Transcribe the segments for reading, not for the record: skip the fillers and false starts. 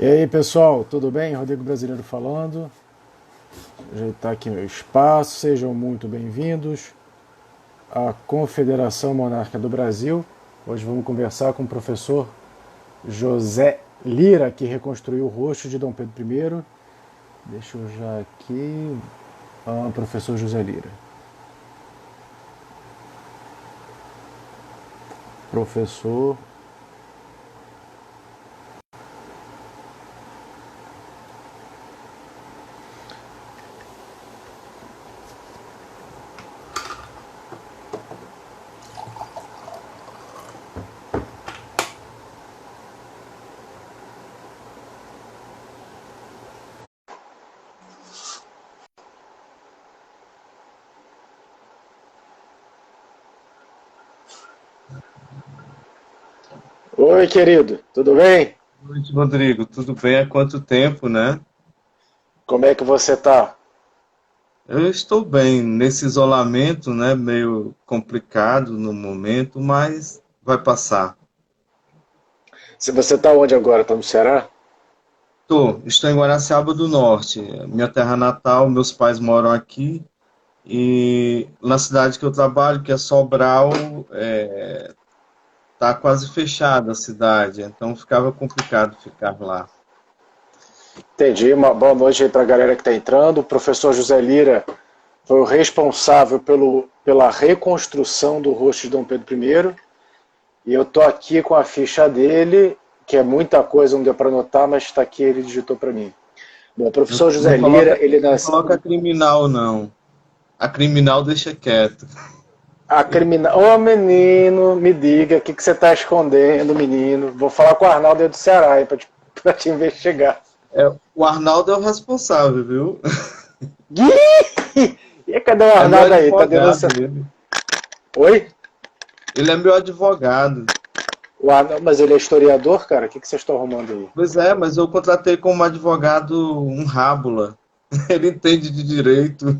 E aí, pessoal, tudo bem? Rodrigo Brasileiro falando. Ajeitar aqui meu espaço. Sejam muito bem-vindos à Confederação Monárquica do Brasil. Hoje vamos conversar com o professor José Lira, que reconstruiu o rosto de Dom Pedro I. Deixa eu já aqui. Professor José Lira. Professor. Oi, querido, tudo bem? Boa noite, Rodrigo. Tudo bem? Há quanto tempo, né? Como é que você tá? Eu estou bem nesse isolamento, né? Meio complicado no momento, mas vai passar. Se você tá onde agora? Tá no Ceará? Estou em Guaraciaba do Norte, minha terra natal. Meus pais moram aqui e na cidade que eu trabalho, que é Sobral, tá quase fechada a cidade, então ficava complicado ficar lá. Entendi. Uma boa noite aí para a galera que está entrando. O professor José Lira foi o responsável pela reconstrução do rosto de Dom Pedro I. E eu estou aqui com a ficha dele, que é muita coisa, não deu para anotar, mas está aqui, ele digitou para mim. Bom, o Não, professor José não Lira, coloca, ele não nasceu. coloca criminal, não. A criminal deixa quieto. A criminal. Ô menino, me diga, o que você está escondendo, menino? Vou falar com o Arnaldo aí do Ceará aí para te investigar. É, o Arnaldo é o responsável, viu? E cadê o É meu Arnaldo aí? Tá advogado, denunciando? ele. Oi? Ele é meu advogado. Mas ele é historiador, cara? O que vocês estão arrumando aí? Pois é, mas eu contratei como advogado um rábula. Ele entende de direito.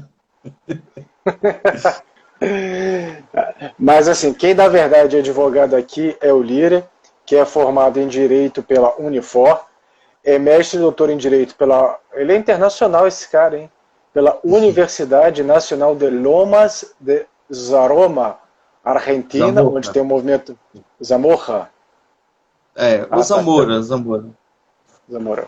Mas assim, quem na verdade é advogado aqui é o Lira, que é formado em Direito pela Unifor, é mestre e doutor em Direito pela... Ele é internacional esse cara, hein? Pela Universidade Nacional de Lomas de Zaroma, Argentina, onde Zamorra. tem o movimento Zamorra. É, o Ah, tá, tá. Zamora, Zamora. Zamora.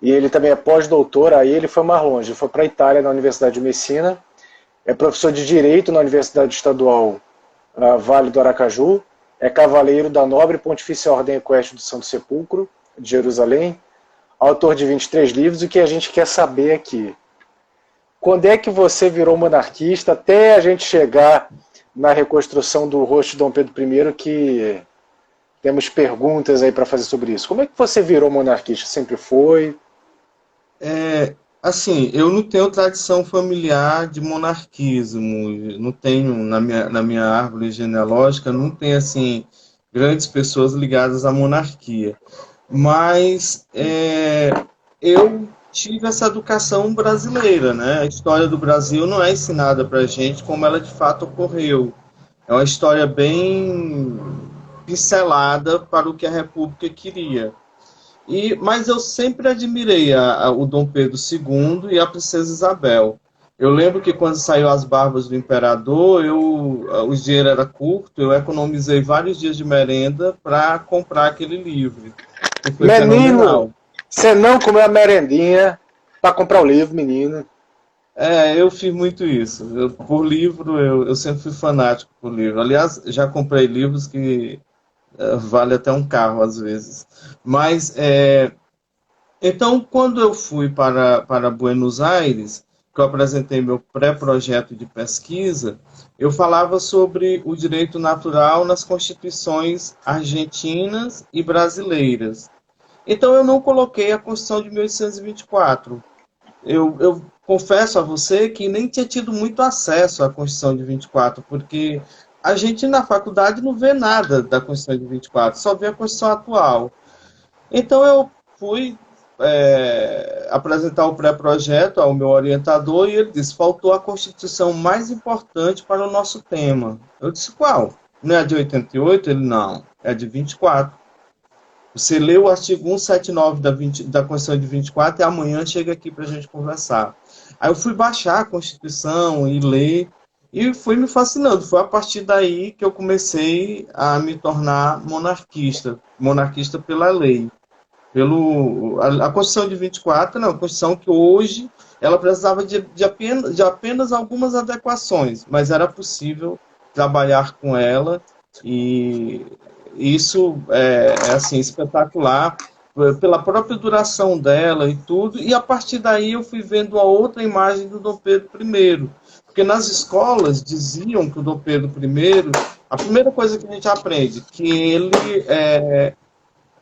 E ele também é pós-doutor, aí ele foi mais longe, ele foi para a Itália, na Universidade de Messina, é professor de Direito na Universidade Estadual Vale do Aracaju, é cavaleiro da Nobre Pontifícia Ordem Equestre do Santo Sepulcro, de Jerusalém, autor de 23 livros, e o que a gente quer saber aqui, quando é que você virou monarquista até a gente chegar na reconstrução do rosto de Dom Pedro I, que temos perguntas aí para fazer sobre isso. Como é que você virou monarquista? Sempre foi? É, assim, eu não tenho tradição familiar de monarquismo. Não tenho, na minha árvore genealógica, não tem, assim, grandes pessoas ligadas à monarquia. Mas eu tive essa educação brasileira, né? A história do Brasil não é ensinada para gente como ela de fato ocorreu. É uma história bem pincelada para o que a República queria. Mas eu sempre admirei o Dom Pedro II e a Princesa Isabel. Eu lembro que quando saiu As Barbas do Imperador, o dinheiro era curto, eu economizei vários dias de merenda para comprar aquele livro, que foi Menino, fenomenal. você não comeu a merendinha para comprar o livro, menino. Eu fiz muito isso. Por livro, eu sempre fui fanático por livro. Aliás, já comprei livros que vale até um carro às vezes. Mas, então, quando eu fui para Buenos Aires, que eu apresentei meu pré-projeto de pesquisa, eu falava sobre o direito natural nas constituições argentinas e brasileiras. Então, eu não coloquei a Constituição de 1824. Eu confesso a você que nem tinha tido muito acesso à Constituição de 24, porque a gente na faculdade não vê nada da Constituição de 24, só vê a Constituição atual. Então eu fui apresentar o pré-projeto ao meu orientador e ele disse: faltou a Constituição mais importante para o nosso tema. Eu disse: qual? Não é a de 88? Ele: não, é a de 24. Você lê o artigo 179 da Constituição de 24 e amanhã chega aqui para a gente conversar. Aí eu fui baixar a Constituição e ler, e foi me fascinando. Foi a partir daí que eu comecei a me tornar monarquista, monarquista pela lei. A Constituição de 24, não, a Constituição que hoje ela precisava de apenas algumas adequações, mas era possível trabalhar com ela, e isso é assim, espetacular, pela própria duração dela e tudo, e a partir daí eu fui vendo a outra imagem do Dom Pedro I, porque nas escolas diziam que o Dom Pedro I, a primeira coisa que a gente aprende, que ele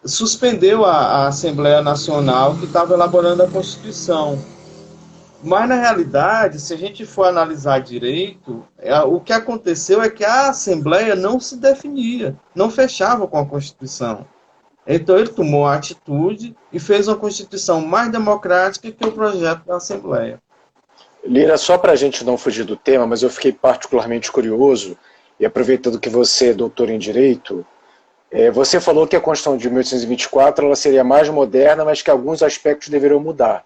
suspendeu a Assembleia Nacional que estava elaborando a Constituição. Mas, na realidade, se a gente for analisar direito, o que aconteceu é que a Assembleia não se definia, não fechava com a Constituição. Então, ele tomou a atitude e fez uma Constituição mais democrática que o projeto da Assembleia. Lira, só para a gente não fugir do tema, mas eu fiquei particularmente curioso, e aproveitando que você é doutor em Direito, você falou que a Constituição de 1824 ela seria mais moderna, mas que alguns aspectos deveriam mudar.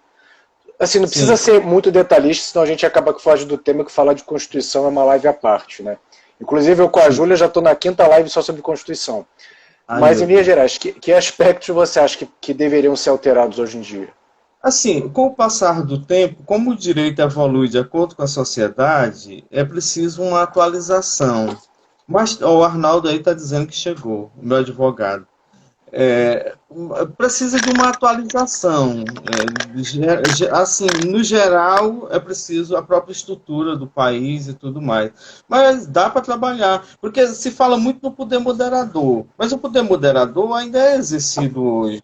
Assim, não precisa ser muito detalhista, senão a gente acaba que foge do tema, que falar de Constituição é uma live à parte, né? Inclusive, eu com a Júlia já estou na 5ª live só sobre Constituição. Mas, em linhas gerais, que aspectos você acha que deveriam ser alterados hoje em dia? Assim, com o passar do tempo, como o direito evolui de acordo com a sociedade, é preciso uma atualização. Mas o Arnaldo aí está dizendo que chegou, o meu advogado. Precisa de uma atualização. Assim, no geral, é preciso a própria estrutura do país e tudo mais. Mas dá para trabalhar, porque se fala muito no poder moderador, mas o poder moderador ainda é exercido hoje.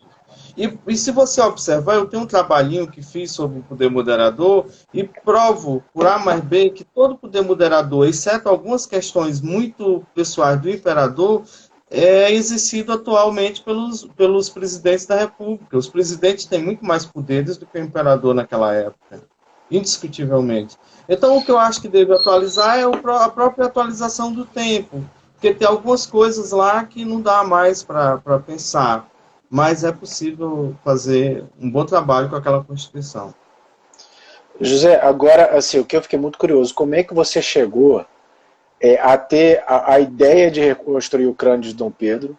E se você observar, eu tenho um trabalhinho que fiz sobre o poder moderador e provo por A mais B que todo poder moderador, exceto algumas questões muito pessoais do imperador, é exercido atualmente pelos presidentes da República. Os presidentes têm muito mais poderes do que o imperador naquela época, indiscutivelmente. Então, o que eu acho que deve atualizar é a própria atualização do tempo, porque tem algumas coisas lá que não dá mais para pensar, mas é possível fazer um bom trabalho com aquela Constituição. José, agora, assim, o que eu fiquei muito curioso, como é que você chegou a ter a ideia de reconstruir o crânio de Dom Pedro?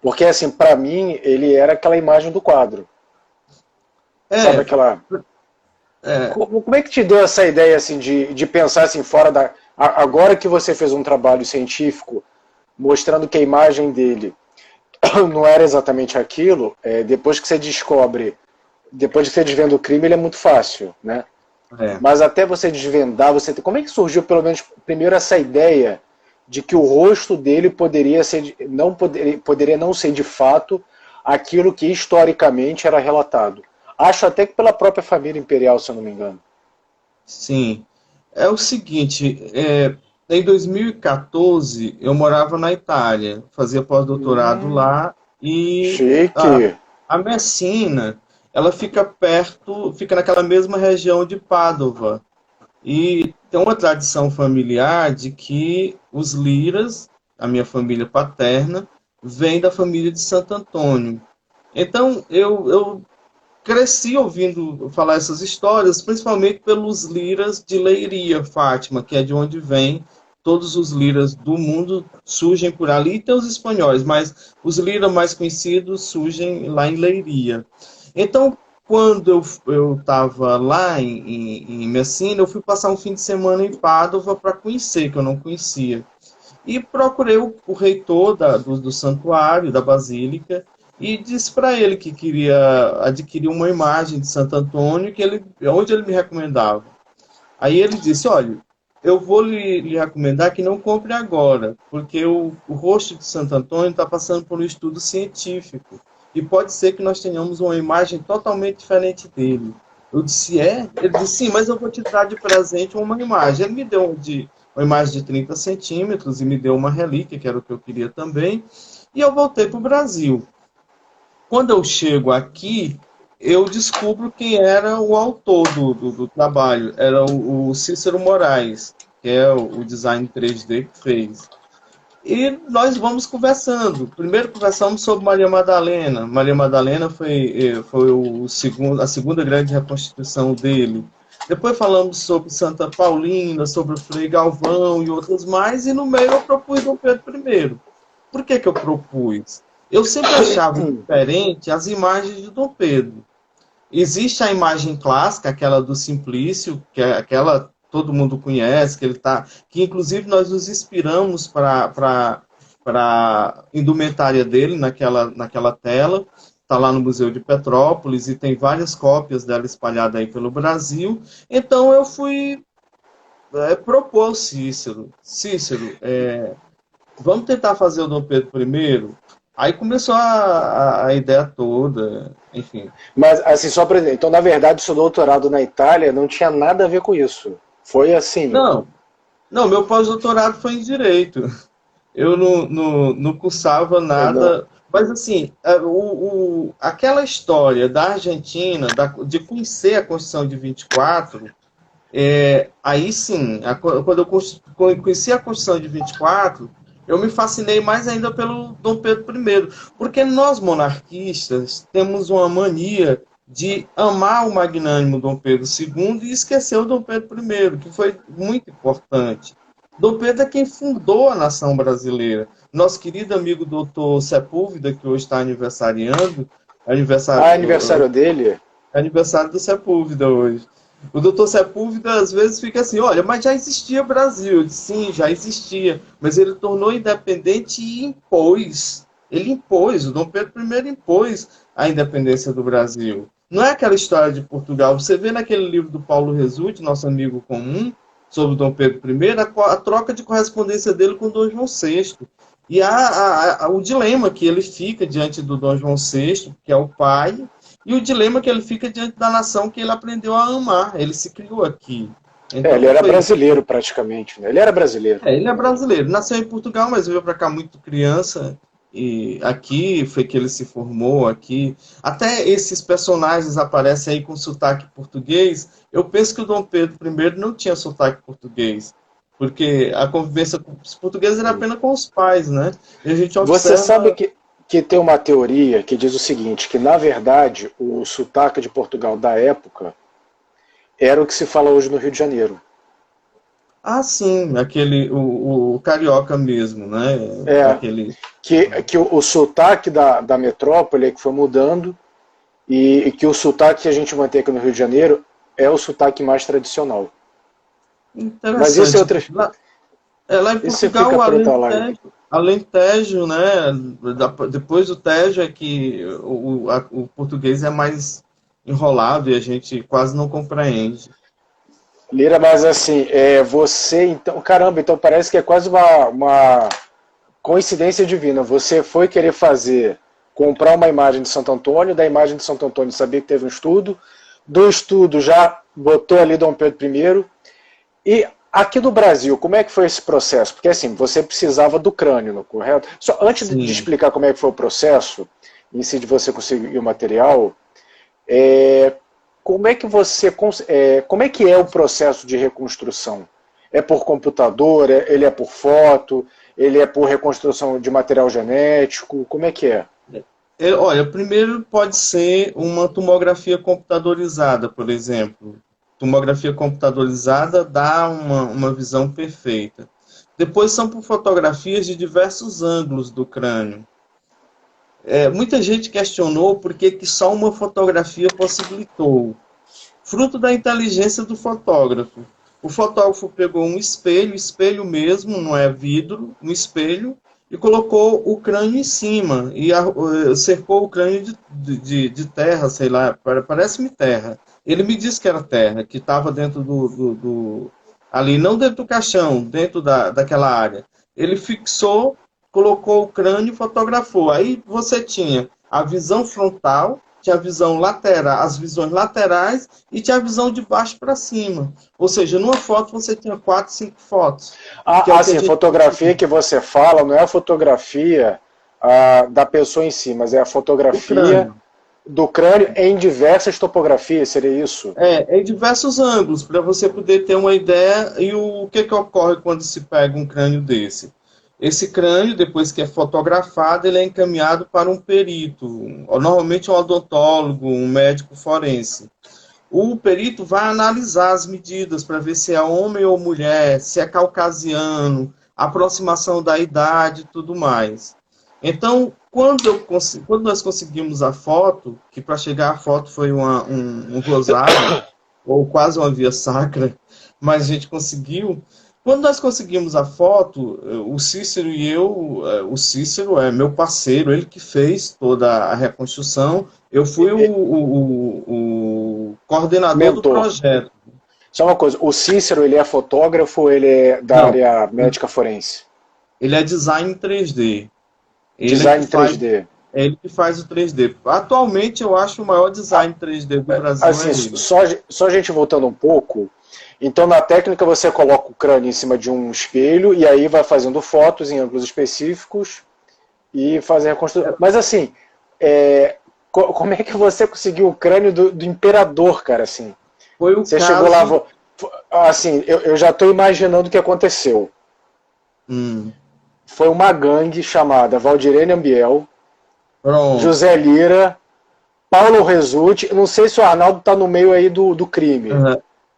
Porque, assim, para mim, ele era aquela imagem do quadro. Sabe aquela... Como é que te deu essa ideia, assim, de pensar, assim, fora da... Agora que você fez um trabalho científico mostrando que a imagem dele não era exatamente aquilo, depois que você descobre, depois que você desvenda o crime, ele é muito fácil, né? Mas até você desvendar, como é que surgiu, pelo menos, primeiro essa ideia de que o rosto dele poderia não ser de fato aquilo que historicamente era relatado? Acho até que pela própria família imperial, se eu não me engano. Sim. É o seguinte, em 2014 eu morava na Itália, fazia pós-doutorado lá, e Chique. a Messina, ela fica naquela mesma região de Pádua. E tem uma tradição familiar de que os Liras, a minha família paterna, vem da família de Santo Antônio. Então, eu cresci ouvindo falar essas histórias, principalmente pelos Liras de Leiria, Fátima, que é de onde vem todos os Liras do mundo, surgem por ali, e tem os espanhóis, mas os Liras mais conhecidos surgem lá em Leiria. Então, quando eu estava lá em Messina, eu fui passar um fim de semana em Pádua para conhecer, que eu não conhecia. E procurei o reitor do santuário, da basílica, e disse para ele que queria adquirir uma imagem de Santo Antônio, onde ele me recomendava. Aí ele disse, olha, eu vou lhe recomendar que não compre agora, porque o rosto de Santo Antônio está passando por um estudo científico, e pode ser que nós tenhamos uma imagem totalmente diferente dele. Eu disse, Ele disse, sim, mas eu vou te dar de presente uma imagem. Ele me deu uma imagem de 30 centímetros e me deu uma relíquia, que era o que eu queria também, e eu voltei para o Brasil. Quando eu chego aqui, eu descubro quem era o autor do trabalho. Era o Cícero Moraes, que é o design 3D que fez. E nós vamos conversando. Primeiro conversamos sobre Maria Madalena. Maria Madalena foi a segunda grande reconstituição dele. Depois falamos sobre Santa Paulina, sobre o Frei Galvão e outros mais, e no meio eu propus Dom Pedro I. Por que eu propus? Eu sempre achava diferente as imagens de Dom Pedro. Existe a imagem clássica, aquela do Simplício, que é aquela todo mundo conhece, que inclusive nós nos inspiramos para a indumentária dele naquela tela. Está lá no Museu de Petrópolis e tem várias cópias dela espalhadas aí pelo Brasil. Então eu fui propor ao Cícero, vamos tentar fazer o Dom Pedro I? Aí começou a ideia toda, enfim. Mas, assim, só para dizer, então, na verdade, o seu doutorado na Itália não tinha nada a ver com isso. Foi assim? Não, meu pós-doutorado foi em Direito. Eu não cursava nada. Mas, assim, aquela história da Argentina, de conhecer a Constituição de 24, aí sim, quando eu conheci a Constituição de 24, eu me fascinei mais ainda pelo Dom Pedro I, porque nós monarquistas temos uma mania de amar o magnânimo Dom Pedro II e esquecer o Dom Pedro I, que foi muito importante. Dom Pedro é quem fundou a nação brasileira. Nosso querido amigo doutor Sepúlveda, que hoje está aniversariando, aniversário dele? Aniversário do Sepúlveda hoje. O doutor Sepúlveda às vezes fica assim, olha, mas já existia Brasil. Eu disse, sim, já existia, mas ele tornou independente e impôs. Ele impôs, o Dom Pedro I impôs a independência do Brasil. Não é aquela história de Portugal. Você vê naquele livro do Paulo Resulti, nosso amigo comum, sobre o Dom Pedro I, a troca de correspondência dele com o Dom João VI. E o dilema que ele fica diante do Dom João VI, que é o pai, e o dilema que ele fica diante da nação que ele aprendeu a amar. Ele se criou aqui. Então, ele era brasileiro praticamente, né? Ele era brasileiro. Ele é brasileiro. Nasceu em Portugal, mas veio para cá muito criança. E aqui foi que ele se formou, aqui. Até esses personagens aparecem aí com sotaque português. Eu penso que o Dom Pedro I não tinha sotaque português. Porque a convivência com os portugueses era apenas com os pais, né? E a gente observa... Você sabe que tem uma teoria que diz o seguinte, que na verdade o sotaque de Portugal da época era o que se fala hoje no Rio de Janeiro. Ah, sim, o carioca mesmo, né? Que o sotaque da metrópole é que foi mudando e que o sotaque que a gente mantém aqui no Rio de Janeiro é o sotaque mais tradicional. Interessante. Mas isso é outra... Lá em Portugal, Alentejo, né? Depois do Tejo é que o português é mais enrolado e a gente quase não compreende. Lira, mas assim, você, então, caramba, então parece que é quase uma coincidência divina. Você foi querer comprar uma imagem de Santo Antônio, da imagem de Santo Antônio sabia que teve um estudo, do estudo já botou ali Dom Pedro I, e aqui no Brasil, como é que foi esse processo? Porque assim, você precisava do crânio, correto? Só antes de explicar como é que foi o processo, em si de você conseguir o material, como é que é o processo de reconstrução? É por computador? Ele é por foto? Ele é por reconstrução de material genético? Como é que é? Olha, primeiro pode ser uma tomografia computadorizada, por exemplo. Tomografia computadorizada dá uma visão perfeita. Depois são por fotografias de diversos ângulos do crânio. Muita gente questionou por que só uma fotografia possibilitou. Fruto da inteligência do fotógrafo. O fotógrafo pegou um espelho mesmo, não é vidro, um espelho, e colocou o crânio em cima, e cercou o crânio de terra, sei lá, parece-me terra. Ele me disse que era terra, que estava dentro ali, não dentro do caixão, dentro daquela área. Ele fixou, colocou o crânio e fotografou. Aí você tinha a visão frontal, tinha a visão lateral, as visões laterais e tinha a visão de baixo para cima. Ou seja, numa foto você tinha 4, 5 fotos. Assim, a fotografia que você fala não é a fotografia da pessoa em si, mas é a fotografia do crânio em diversas topografias, seria isso? Em diversos ângulos, para você poder ter uma ideia. E o que ocorre quando se pega um crânio desse? Esse crânio, depois que é fotografado, ele é encaminhado para um perito, normalmente um odontólogo, um médico forense. O perito vai analisar as medidas para ver se é homem ou mulher, se é caucasiano, aproximação da idade e tudo mais. Então, quando nós conseguimos a foto, que para chegar à foto foi um rosário, ou quase uma via sacra, mas a gente conseguiu. Quando nós conseguimos a foto, o Cícero e eu, o Cícero é meu parceiro, ele que fez toda a reconstrução, eu fui o coordenador Mentor. do projeto. Só uma coisa, o Cícero, ele é fotógrafo ou ele é da área médica forense? Ele é design 3D. Design 3D. É ele que faz o 3D. Atualmente, eu acho o maior design 3D do Brasil. Assim, só a gente voltando um pouco, então na técnica você coloca o crânio em cima de um espelho e aí vai fazendo fotos em ângulos específicos e fazer a reconstrução. Mas assim, como é que você conseguiu o crânio do imperador, cara, assim? Foi o você caso... chegou lá, assim, eu já estou imaginando o que aconteceu. Foi uma gangue chamada Valdirene Ambiel, José Lira, Paulo Resutti, não sei se o Arnaldo está no meio aí do crime.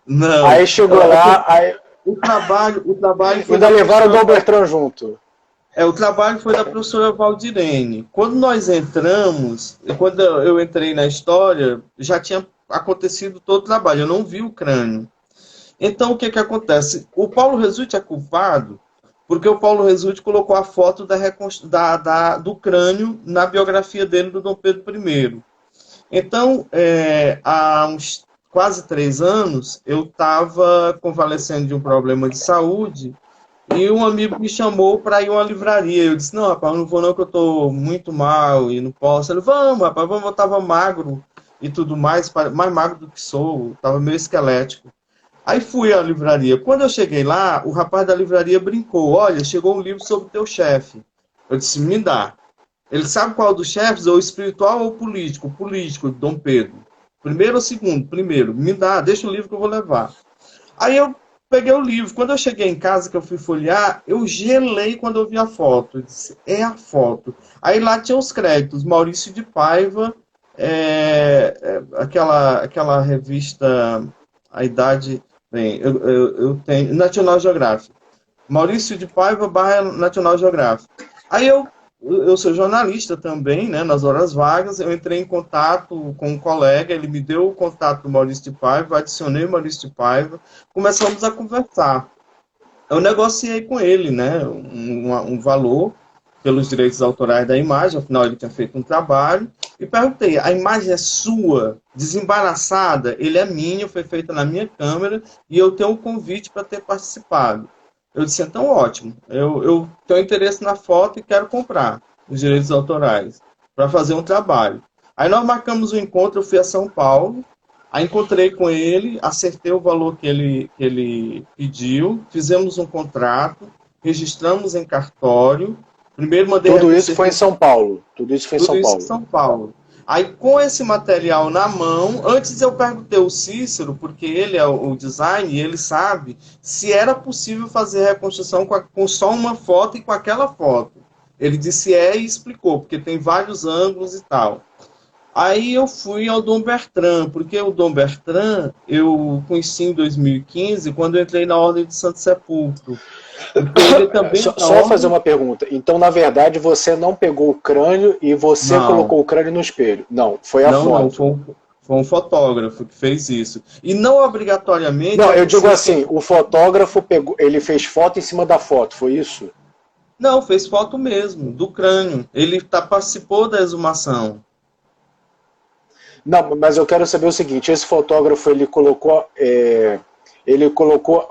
Não. Aí chegou lá, aí... O trabalho foi ainda levaram o Dom Bertrand junto. O trabalho foi da professora Valdirene. Quando nós entramos, quando eu entrei na história, já tinha acontecido todo o trabalho, eu não vi o crânio. Então, o que acontece? O Paulo Resutti é culpado porque o Paulo Resutti colocou a foto do crânio na biografia dele do Dom Pedro I. Então, há uns quase 3 anos, eu estava convalescendo de um problema de saúde e um amigo me chamou para ir a uma livraria. Eu disse, não, rapaz, eu não vou não, que eu estou muito mal e não posso. Ele, vamos, rapaz, vamos. Eu estava magro e tudo mais magro do que sou, estava meio esquelético. Aí fui à livraria. Quando eu cheguei lá, o rapaz da livraria brincou. Olha, chegou um livro sobre o teu chefe. Eu disse, me dá. Ele sabe qual dos chefes? Ou espiritual ou político? Político, de Dom Pedro. Primeiro ou segundo? Primeiro. Me dá, deixa o livro que eu vou levar. Aí eu peguei o livro. Quando eu cheguei em casa, que eu fui folhear, eu gelei quando eu vi a foto. Eu disse, é a foto. Aí lá tinha os créditos. Maurício de Paiva, aquela revista, A Idade... Bem, eu tenho National Geographic. Maurício de Paiva / National Geographic. Aí eu sou jornalista também, né, nas horas vagas, eu entrei em contato com um colega, ele me deu o contato do Maurício de Paiva, adicionei o Maurício de Paiva, começamos a conversar. Eu negociei com ele, né, um valor pelos direitos autorais da imagem, afinal ele tinha feito um trabalho, e perguntei, a imagem é sua, desembaraçada? Ele é minha, foi feita na minha câmera, e eu tenho um convite para ter participado. Eu disse, então ótimo, eu tenho interesse na foto e quero comprar os direitos autorais para fazer um trabalho. Aí nós marcamos um encontro, eu fui a São Paulo, aí encontrei com ele, acertei o valor que ele pediu, fizemos um contrato, registramos em cartório. Primeiro mandei Tudo isso foi em São Paulo. Tudo isso foi em São Paulo. Aí, com esse material na mão, antes eu perguntei ao Cícero, porque ele é o design e ele sabe, se era possível fazer a reconstrução com só uma foto e com aquela foto. Ele disse e explicou, porque tem vários ângulos e tal. Aí eu fui ao Dom Bertrand, porque o Dom Bertrand eu conheci em 2015, quando eu entrei na Ordem de Santo Sepulcro. Ele também só fazer uma pergunta. Então, na verdade, você não pegou o crânio e você colocou o crânio no espelho? Não, foi a foto. Não, foi um fotógrafo que fez isso. E não obrigatoriamente... Não, eu digo assim, o fotógrafo ele fez foto em cima da foto, foi isso? Não, fez foto mesmo, do crânio. Ele participou da exumação. Não, mas eu quero saber o seguinte, esse fotógrafo, ele colocou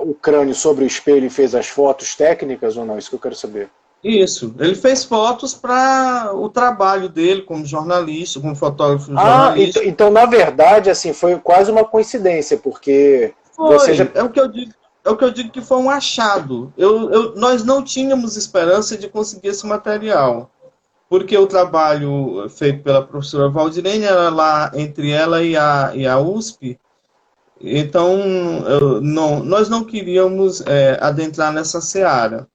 o crânio sobre o espelho e fez as fotos técnicas ou não? Isso que eu quero saber. Isso, ele fez fotos para o trabalho dele como jornalista, como fotógrafo jornalista. Então, na verdade, assim, foi quase uma coincidência, porque você já... É o que eu digo que foi um achado. Nós não tínhamos esperança de conseguir esse material, porque o trabalho feito pela professora Valdirene era lá entre ela e a USP. Então, nós não queríamos adentrar nessa seara.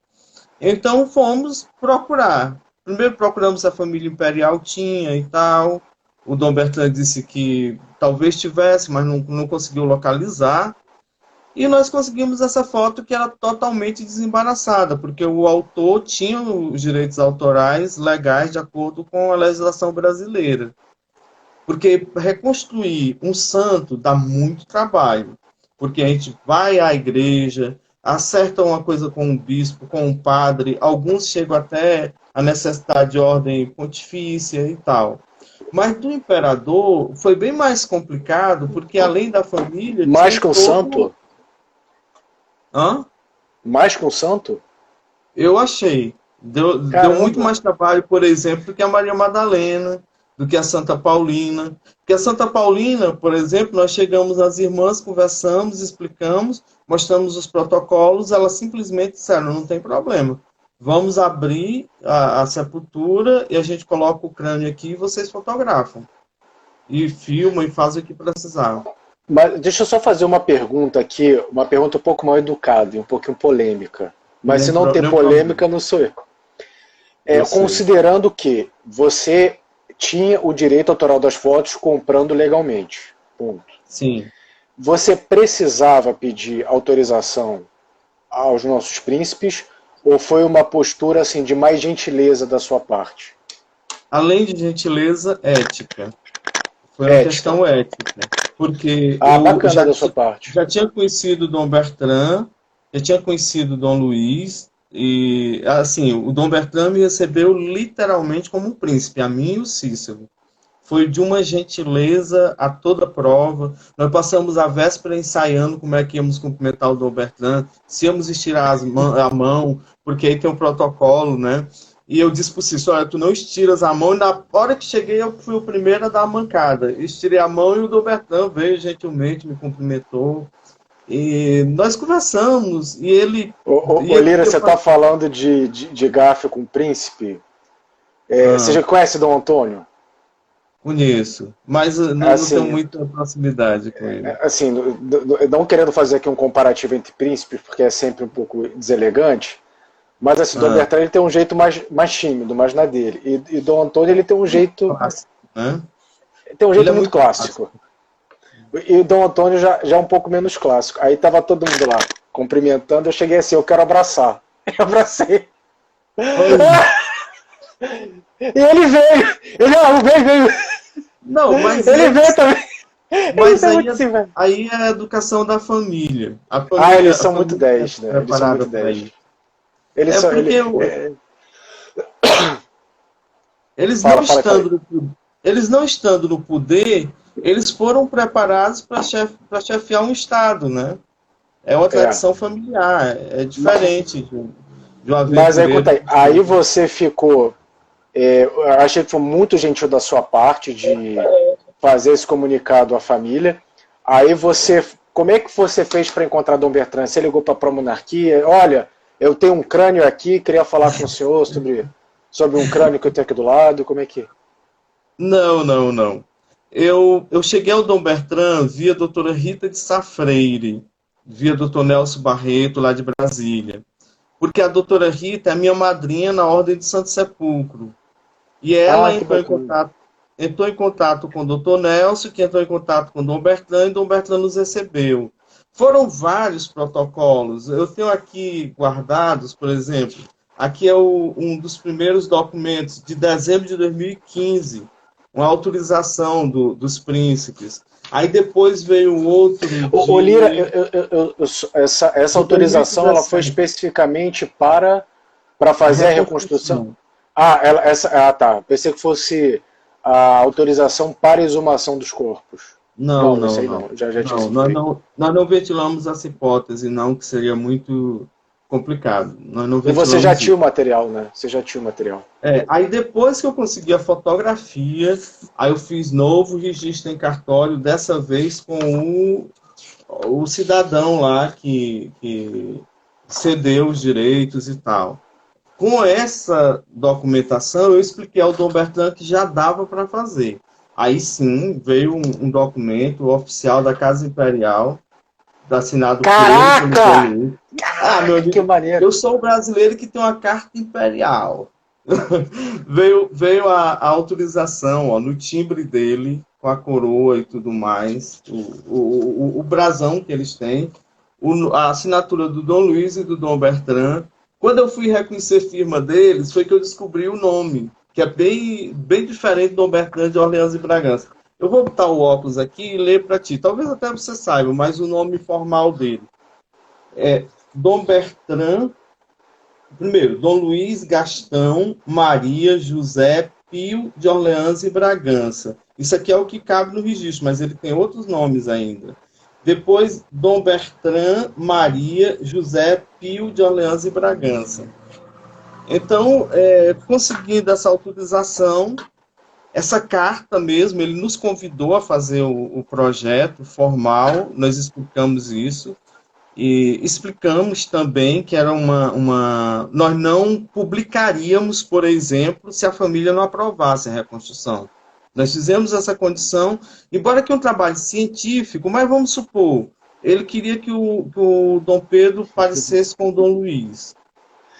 Então fomos procurar. Primeiro procuramos a família imperial tinha e tal. O Dom Bertrand disse que talvez tivesse, mas não conseguiu localizar. E nós conseguimos essa foto que era totalmente desembaraçada, porque o autor tinha os direitos autorais legais de acordo com a legislação brasileira. Porque reconstruir um santo dá muito trabalho, porque a gente vai à igreja, acerta uma coisa com um bispo, com um padre, alguns chegam até a necessidade de ordem pontifícia e tal. Mas do imperador foi bem mais complicado, porque além da família... Mais que um santo? Hã? Mais que um santo? Eu achei. Deu muito mais trabalho, por exemplo, do que a Maria Madalena, do que a Santa Paulina. Porque a Santa Paulina, por exemplo, nós chegamos às irmãs, conversamos, explicamos, mostramos os protocolos, elas simplesmente disseram, não tem problema. Vamos abrir a sepultura e a gente coloca o crânio aqui e vocês fotografam. E filmam e fazem o que precisar. Mas deixa eu só fazer uma pergunta aqui, uma pergunta um pouco mal educada e um pouquinho polêmica. Mas se não tem polêmica, não sou eu. Considerando que você tinha o direito autoral das fotos comprando legalmente. Ponto. Sim. Você precisava pedir autorização aos nossos príncipes ou foi uma postura assim de mais gentileza da sua parte? Além de gentileza, ética. Foi uma questão ética. Porque bacana da sua parte. Já tinha conhecido o Dom Bertrand, já tinha conhecido o Dom Luiz, e assim, o Dom Bertrand me recebeu literalmente como um príncipe, a mim e o Cícero. Foi de uma gentileza a toda prova. Nós passamos a véspera ensaiando como é que íamos cumprimentar o Dom Bertrand, se íamos estirar a mão, porque aí tem um protocolo, né? E eu disse para o Cícero, olha, tu não estiras a mão, e na hora que cheguei eu fui o primeiro a dar a mancada. Estirei a mão e o Dom Bertrand veio gentilmente, me cumprimentou. E nós conversamos, e ele... Lira, você está falando de gafe com o príncipe? Você já conhece Dom Antônio? Conheço, mas não tenho muita proximidade com ele. Assim, não querendo fazer aqui um comparativo entre príncipes, porque é sempre um pouco deselegante, mas assim, Dom Bertrand ele tem um jeito mais tímido, mais na dele. E Dom Antônio ele tem um jeito... Clássico, né? Tem um jeito muito clássico. E o Dom Antônio já é um pouco menos clássico. Aí tava todo mundo lá, cumprimentando, eu cheguei assim, eu quero abraçar. Eu abracei. E ele veio! Veio! Não, mas ele veio também! Mas aí é a educação da família. Eles são muito 10, né? Eles são muito 10. Eles não estando no poder, eles foram preparados para chefiar um Estado, né? É uma tradição familiar, é diferente de uma Mas aí você ficou... eu achei que foi muito gentil da sua parte de fazer esse comunicado à família. Aí como é que você fez para encontrar Dom Bertrand? Você ligou para a Promonarquia? Olha, eu tenho um crânio aqui, queria falar com o senhor sobre um crânio que eu tenho aqui do lado. Como é que... Não. Eu cheguei ao Dom Bertrand via a doutora Rita de Sá Freire, via doutor Nelson Barreto, lá de Brasília. Porque a doutora Rita é minha madrinha na Ordem de Santo Sepulcro. E ela entrou em contato com o doutor Nelson, que entrou em contato com o Dom Bertrand, e Dom Bertrand nos recebeu. Foram vários protocolos. Eu tenho aqui guardados, por exemplo, aqui é um dos primeiros documentos de dezembro de 2015, uma autorização dos príncipes. Aí depois veio outro... Lira, essa autorização ela foi especificamente para fazer a reconstrução? Tá. Pensei que fosse a autorização para a exumação dos corpos. Não. Nós não ventilamos essa hipótese, não, que seria muito complicado. E você já tinha o material, né? Você já tinha o material. Aí depois que eu consegui a fotografia, aí eu fiz novo registro em cartório, dessa vez com o cidadão lá que cedeu os direitos e tal. Com essa documentação, eu expliquei ao Dom Bertrand que já dava para fazer. Aí sim, veio um documento oficial da Casa Imperial, assinado por ele, pelo Dom Caraca! Luiz. Ah, meu Caraca, que amigo, maneiro! eu sou o brasileiro que tem uma carta imperial. Veio a autorização, ó, no timbre dele, com a coroa e tudo mais, o brasão que eles têm, a assinatura do Dom Luiz e do Dom Bertrand. Quando eu fui reconhecer a firma deles, foi que eu descobri o nome, que é bem diferente do Dom Bertrand de Orleans e Bragança. Eu vou botar o óculos aqui e ler para ti. Talvez até você saiba, mas o nome formal dele é Dom Bertrand. Primeiro, Dom Luiz Gastão Maria José Pio de Orleans e Bragança. Isso aqui é o que cabe no registro, mas ele tem outros nomes ainda. Depois, Dom Bertrand Maria José Pio de Orleans e Bragança. Então, conseguindo essa autorização, essa carta mesmo, ele nos convidou a fazer o projeto formal, nós explicamos isso. E explicamos também que era nós não publicaríamos, por exemplo, se a família não aprovasse a reconstrução. Nós fizemos essa condição, embora que um trabalho científico, mas vamos supor, ele queria que o Dom Pedro parecesse com o Dom Luiz.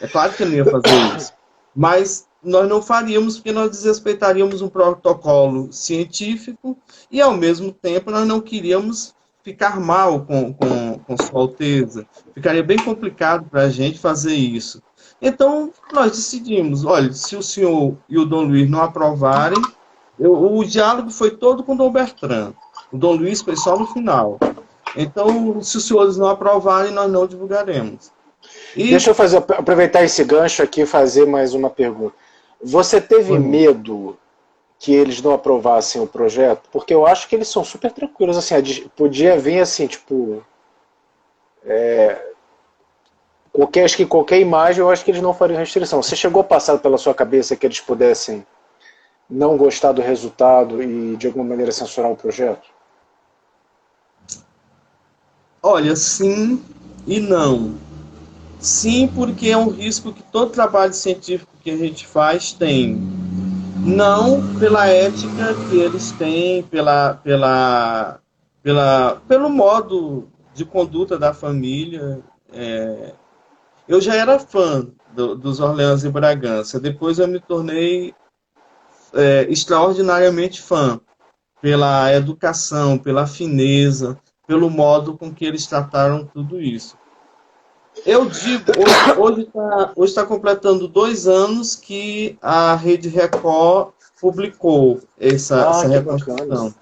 É claro que ele não ia fazer isso, mas nós não faríamos porque nós desrespeitaríamos um protocolo científico e, ao mesmo tempo, nós não queríamos ficar mal com Sua Alteza. Ficaria bem complicado para a gente fazer isso. Então, nós decidimos, olha, se o senhor e o Dom Luiz não aprovarem, o diálogo foi todo com o Dom Bertrand. O Dom Luiz foi só no final. Então, se os senhores não aprovarem, nós não divulgaremos. Deixa eu aproveitar esse gancho aqui e fazer mais uma pergunta. Você teve medo que eles não aprovassem o projeto? Porque eu acho que eles são super tranquilos, assim, podia vir assim, tipo, acho que qualquer imagem, eu acho que eles não fariam restrição. Você chegou a passar pela sua cabeça que eles pudessem não gostar do resultado e de alguma maneira censurar o projeto? Olha, sim e não. Sim, porque é um risco que todo trabalho científico que a gente faz tem. Não pela ética que eles têm, pelo modo de conduta da família. Eu já era fã dos Orleans e Bragança. Depois eu me tornei extraordinariamente fã pela educação, pela fineza, pelo modo com que eles trataram tudo isso. Eu digo, hoje está completando 2 anos que a Rede Record publicou essa reconstrução.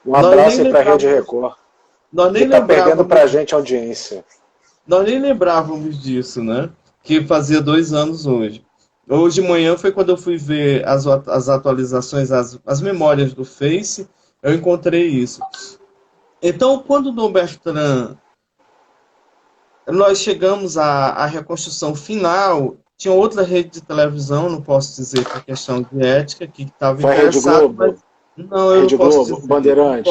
Um abraço para a Rede Record. Nós nem está perdendo para a gente audiência. Nós nem lembrávamos disso, né? Que fazia 2 anos hoje. Hoje de manhã foi quando eu fui ver as atualizações, as memórias do Face, eu encontrei isso. Então, quando o Dom Bertrand, nós chegamos à reconstrução final, tinha outra rede de televisão, não posso dizer por questão de ética, que estava interessada. Rede Globo? Não, eu Rede não posso Globo, dizer. Bandeirante?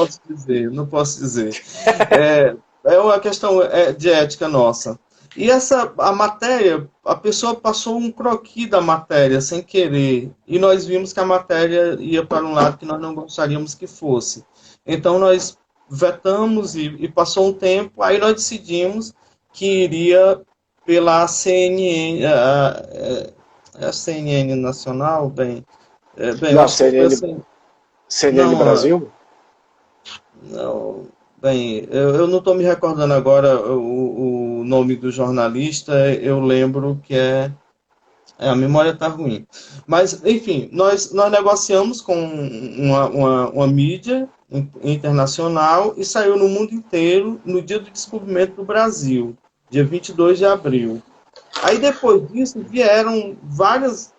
Não posso dizer. É uma questão de ética nossa. E a matéria, a pessoa passou um croquis da matéria sem querer, e nós vimos que a matéria ia para um lado que nós não gostaríamos que fosse. Então nós vetamos e passou um tempo, aí nós decidimos que iria pela CNN, a CNN Nacional, não, CNN Brasil? Não, bem, eu não estou me recordando agora o nome do jornalista, eu lembro que a memória está ruim. Mas, enfim, nós negociamos com uma mídia internacional e saiu no mundo inteiro no dia do descobrimento do Brasil, dia 22 de abril. Aí, depois disso, vieram várias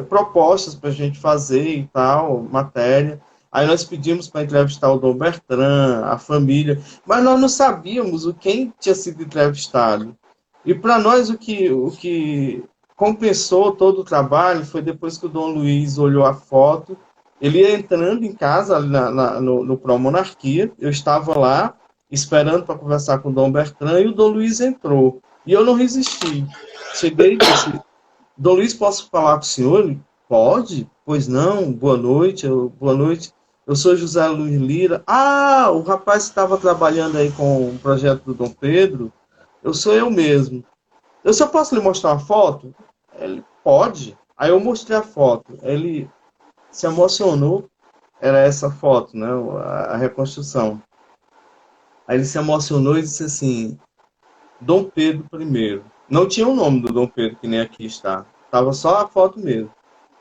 propostas para a gente fazer e tal, matéria. Aí nós pedimos para entrevistar o Dom Bertrand, a família, mas nós não sabíamos quem tinha sido entrevistado. E para nós o que compensou todo o trabalho foi depois que o Dom Luiz olhou a foto, ele ia entrando em casa no Pró-Monarquia, eu estava lá esperando para conversar com o Dom Bertrand e o Dom Luiz entrou. E eu não resisti. Cheguei e disse, Dom Luiz, posso falar com o senhor? Ele, pode? Pois não, boa noite. eu sou José Luiz Lira. Ah, o rapaz que estava trabalhando aí com o projeto do Dom Pedro, eu sou eu mesmo. Eu só posso lhe mostrar uma foto? Ele, pode. Aí eu mostrei a foto. Ele se emocionou. Era essa foto, né? A reconstrução. Aí ele se emocionou e disse assim, Dom Pedro I. Não tinha o nome do Dom Pedro, que nem aqui está. Tava só a foto mesmo.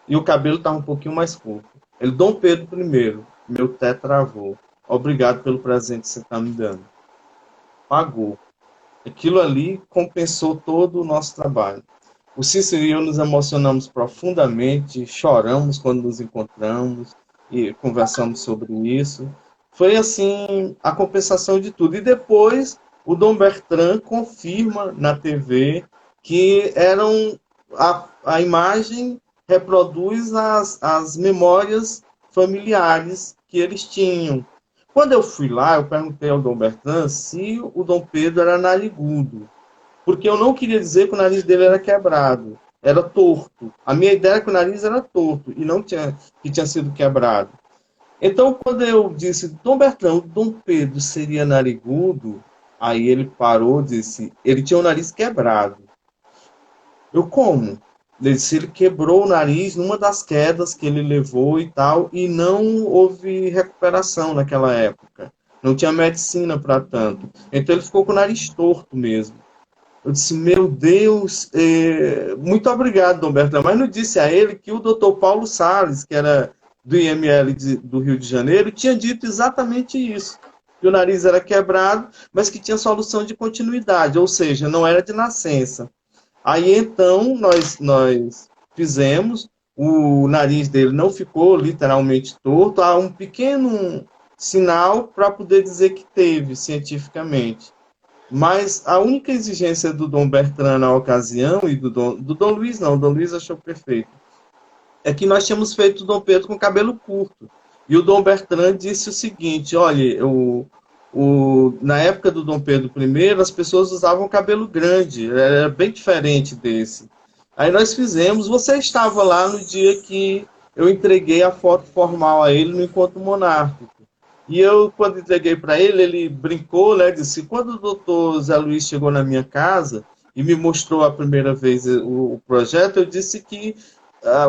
E o cabelo estava um pouquinho mais curto. Ele, Dom Pedro I, meu tetravô. Obrigado pelo presente que você está me dando. Pagou. Aquilo ali compensou todo o nosso trabalho. O Cícero e eu nos emocionamos profundamente, choramos quando nos encontramos e conversamos sobre isso. Foi assim a compensação de tudo. E depois o Dom Bertrand confirma na TV que a imagem reproduz as memórias familiares que eles tinham. Quando eu fui lá, eu perguntei ao Dom Bertrand se o Dom Pedro era narigudo, porque eu não queria dizer que o nariz dele era quebrado, era torto. A minha ideia é que o nariz era torto e não que tinha sido quebrado. Então, quando eu disse, Dom Bertrand, o Dom Pedro seria narigudo, aí ele parou e disse, ele tinha o nariz quebrado. Eu, como? Ele disse, ele quebrou o nariz numa das quedas que ele levou e tal, e não houve recuperação naquela época. Não tinha medicina para tanto. Então ele ficou com o nariz torto mesmo. Eu disse, meu Deus, muito obrigado, Dom Bertrand. Mas não disse a ele que o doutor Paulo Salles, que era do IML do Rio de Janeiro, tinha dito exatamente isso. Que o nariz era quebrado, mas que tinha solução de continuidade, ou seja, não era de nascença. Aí então nós fizemos, o nariz dele não ficou literalmente torto, há um pequeno sinal para poder dizer que teve cientificamente. Mas a única exigência do Dom Bertrand na ocasião, e do Dom Luiz não, o Dom Luiz achou perfeito, é que nós tínhamos feito o Dom Pedro com cabelo curto. E o Dom Bertrand disse o seguinte, olha, na época do Dom Pedro I, as pessoas usavam cabelo grande, era bem diferente desse. Aí nós fizemos, você estava lá no dia que eu entreguei a foto formal a ele no encontro monárquico. E eu, quando entreguei para ele, ele brincou, né, disse, quando o doutor Zé Luiz chegou na minha casa e me mostrou a primeira vez o projeto, eu disse que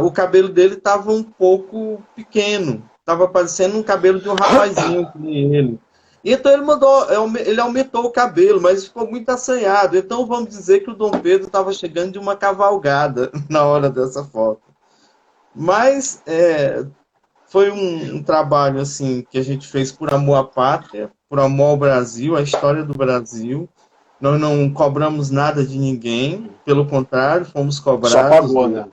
o cabelo dele estava um pouco pequeno, estava parecendo um cabelo de um rapazinho que nem ele. E então ele aumentou o cabelo, mas ficou muito assanhado. Então vamos dizer que o Dom Pedro estava chegando de uma cavalgada na hora dessa foto. Mas foi um trabalho assim que a gente fez por amor à pátria, por amor ao Brasil, à história do Brasil. Nós não cobramos nada de ninguém, pelo contrário, fomos cobrados. Só pagou, né?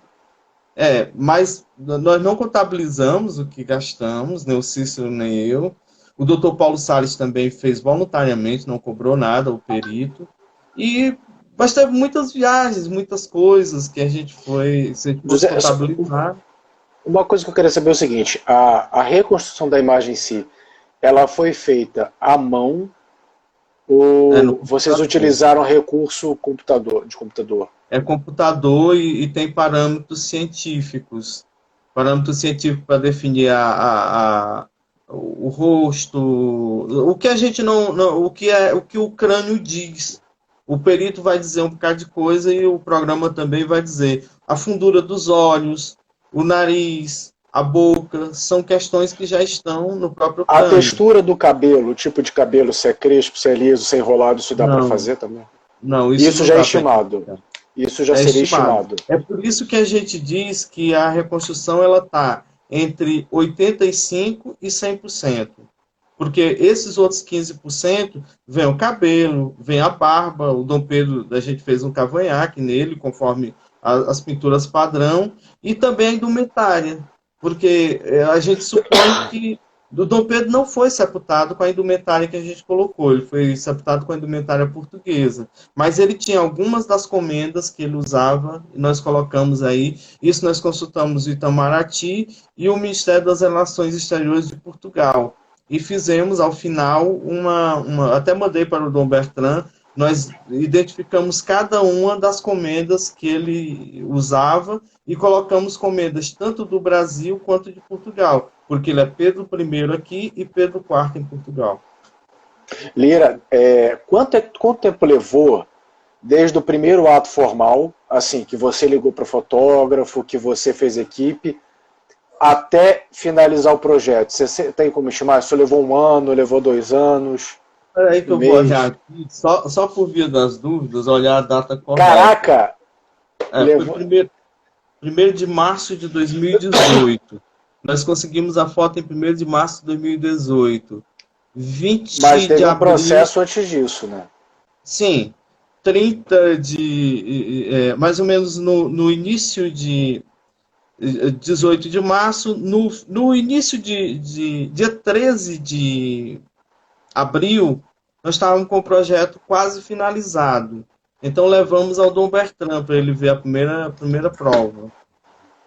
Mas nós não contabilizamos o que gastamos, nem o Cícero, nem eu. O doutor Paulo Salles também fez voluntariamente, não cobrou nada, o perito. Mas teve muitas viagens, muitas coisas que a gente foi contabilizar. Uma coisa que eu queria saber é o seguinte, a reconstrução da imagem em si, ela foi feita à mão ou vocês utilizaram recurso de computador? É computador e tem parâmetros científicos. Parâmetros científicos para definir o rosto, o que a gente o que o crânio diz. O perito vai dizer um bocado de coisa e o programa também vai dizer a fundura dos olhos, o nariz, a boca, são questões que já estão no próprio crânio. A textura do cabelo, o tipo de cabelo, se é crespo, se é liso, se é enrolado, isso dá para fazer também? Não, isso já é estimado. Isso já seria estimado. É por isso que a gente diz que a reconstrução ela está entre 85% e 100%. Porque esses outros 15% vem o cabelo, vem a barba, o Dom Pedro, a gente fez um cavanhaque nele, conforme as pinturas padrão, e também a indumentária. Porque a gente supõe que o Dom Pedro não foi sepultado com a indumentária que a gente colocou, ele foi sepultado com a indumentária portuguesa. Mas ele tinha algumas das comendas que ele usava, e nós colocamos aí. Isso nós consultamos o Itamaraty e o Ministério das Relações Exteriores de Portugal. E fizemos, ao final, até mandei para o Dom Bertrand, nós identificamos cada uma das comendas que ele usava e colocamos comendas tanto do Brasil quanto de Portugal, porque ele é Pedro I aqui e Pedro IV em Portugal. Lira, quanto tempo levou desde o primeiro ato formal, assim, que você ligou para o fotógrafo, que você fez equipe, até finalizar o projeto? Você tem como estimar? Isso levou 1 ano, levou 2 anos? Espera aí que eu vou olhar aqui, só por via das dúvidas, olhar a data correta. Caraca! Foi 1º de março de 2018. Nós conseguimos a foto em 1º de março de 2018. 20 Mas teve de um abril, processo antes disso, né? Sim, 30 de... mais ou menos no início de 18 de março, no início de dia 13 de abril, nós estávamos com o projeto quase finalizado. Então levamos ao Dom Bertrand para ele ver a primeira prova.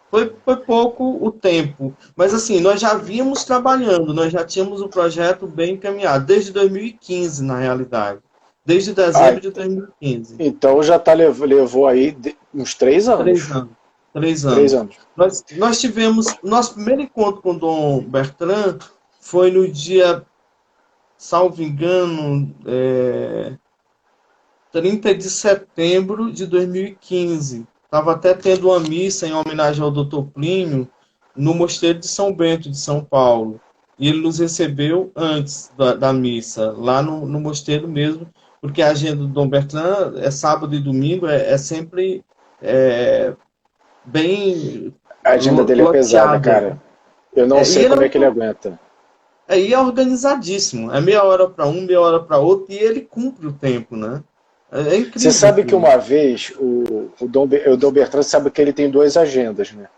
Foi pouco o tempo, mas assim, nós já vínhamos trabalhando, nós já tínhamos o projeto bem encaminhado, desde 2015, na realidade. Desde dezembro de 2015. Então já levou aí uns 3 anos. 3 anos. 3 anos. 3 anos. Nós tivemos, nosso primeiro encontro com o Dom Bertrand foi no dia, salvo engano, 30 de setembro de 2015. Estava até tendo uma missa em homenagem ao Dr. Plínio no Mosteiro de São Bento, de São Paulo. E ele nos recebeu antes da missa, lá no mosteiro mesmo, porque a agenda do Dom Bertrand é sábado e domingo, é sempre bem... A agenda dele é pesada, cara. Eu não sei como é que ele aguenta. E é organizadíssimo. É meia hora para um, meia hora para outro, e ele cumpre o tempo, né? É incrível. Você sabe que uma vez o Dom Bertrand sabe que ele tem 2 agendas, né?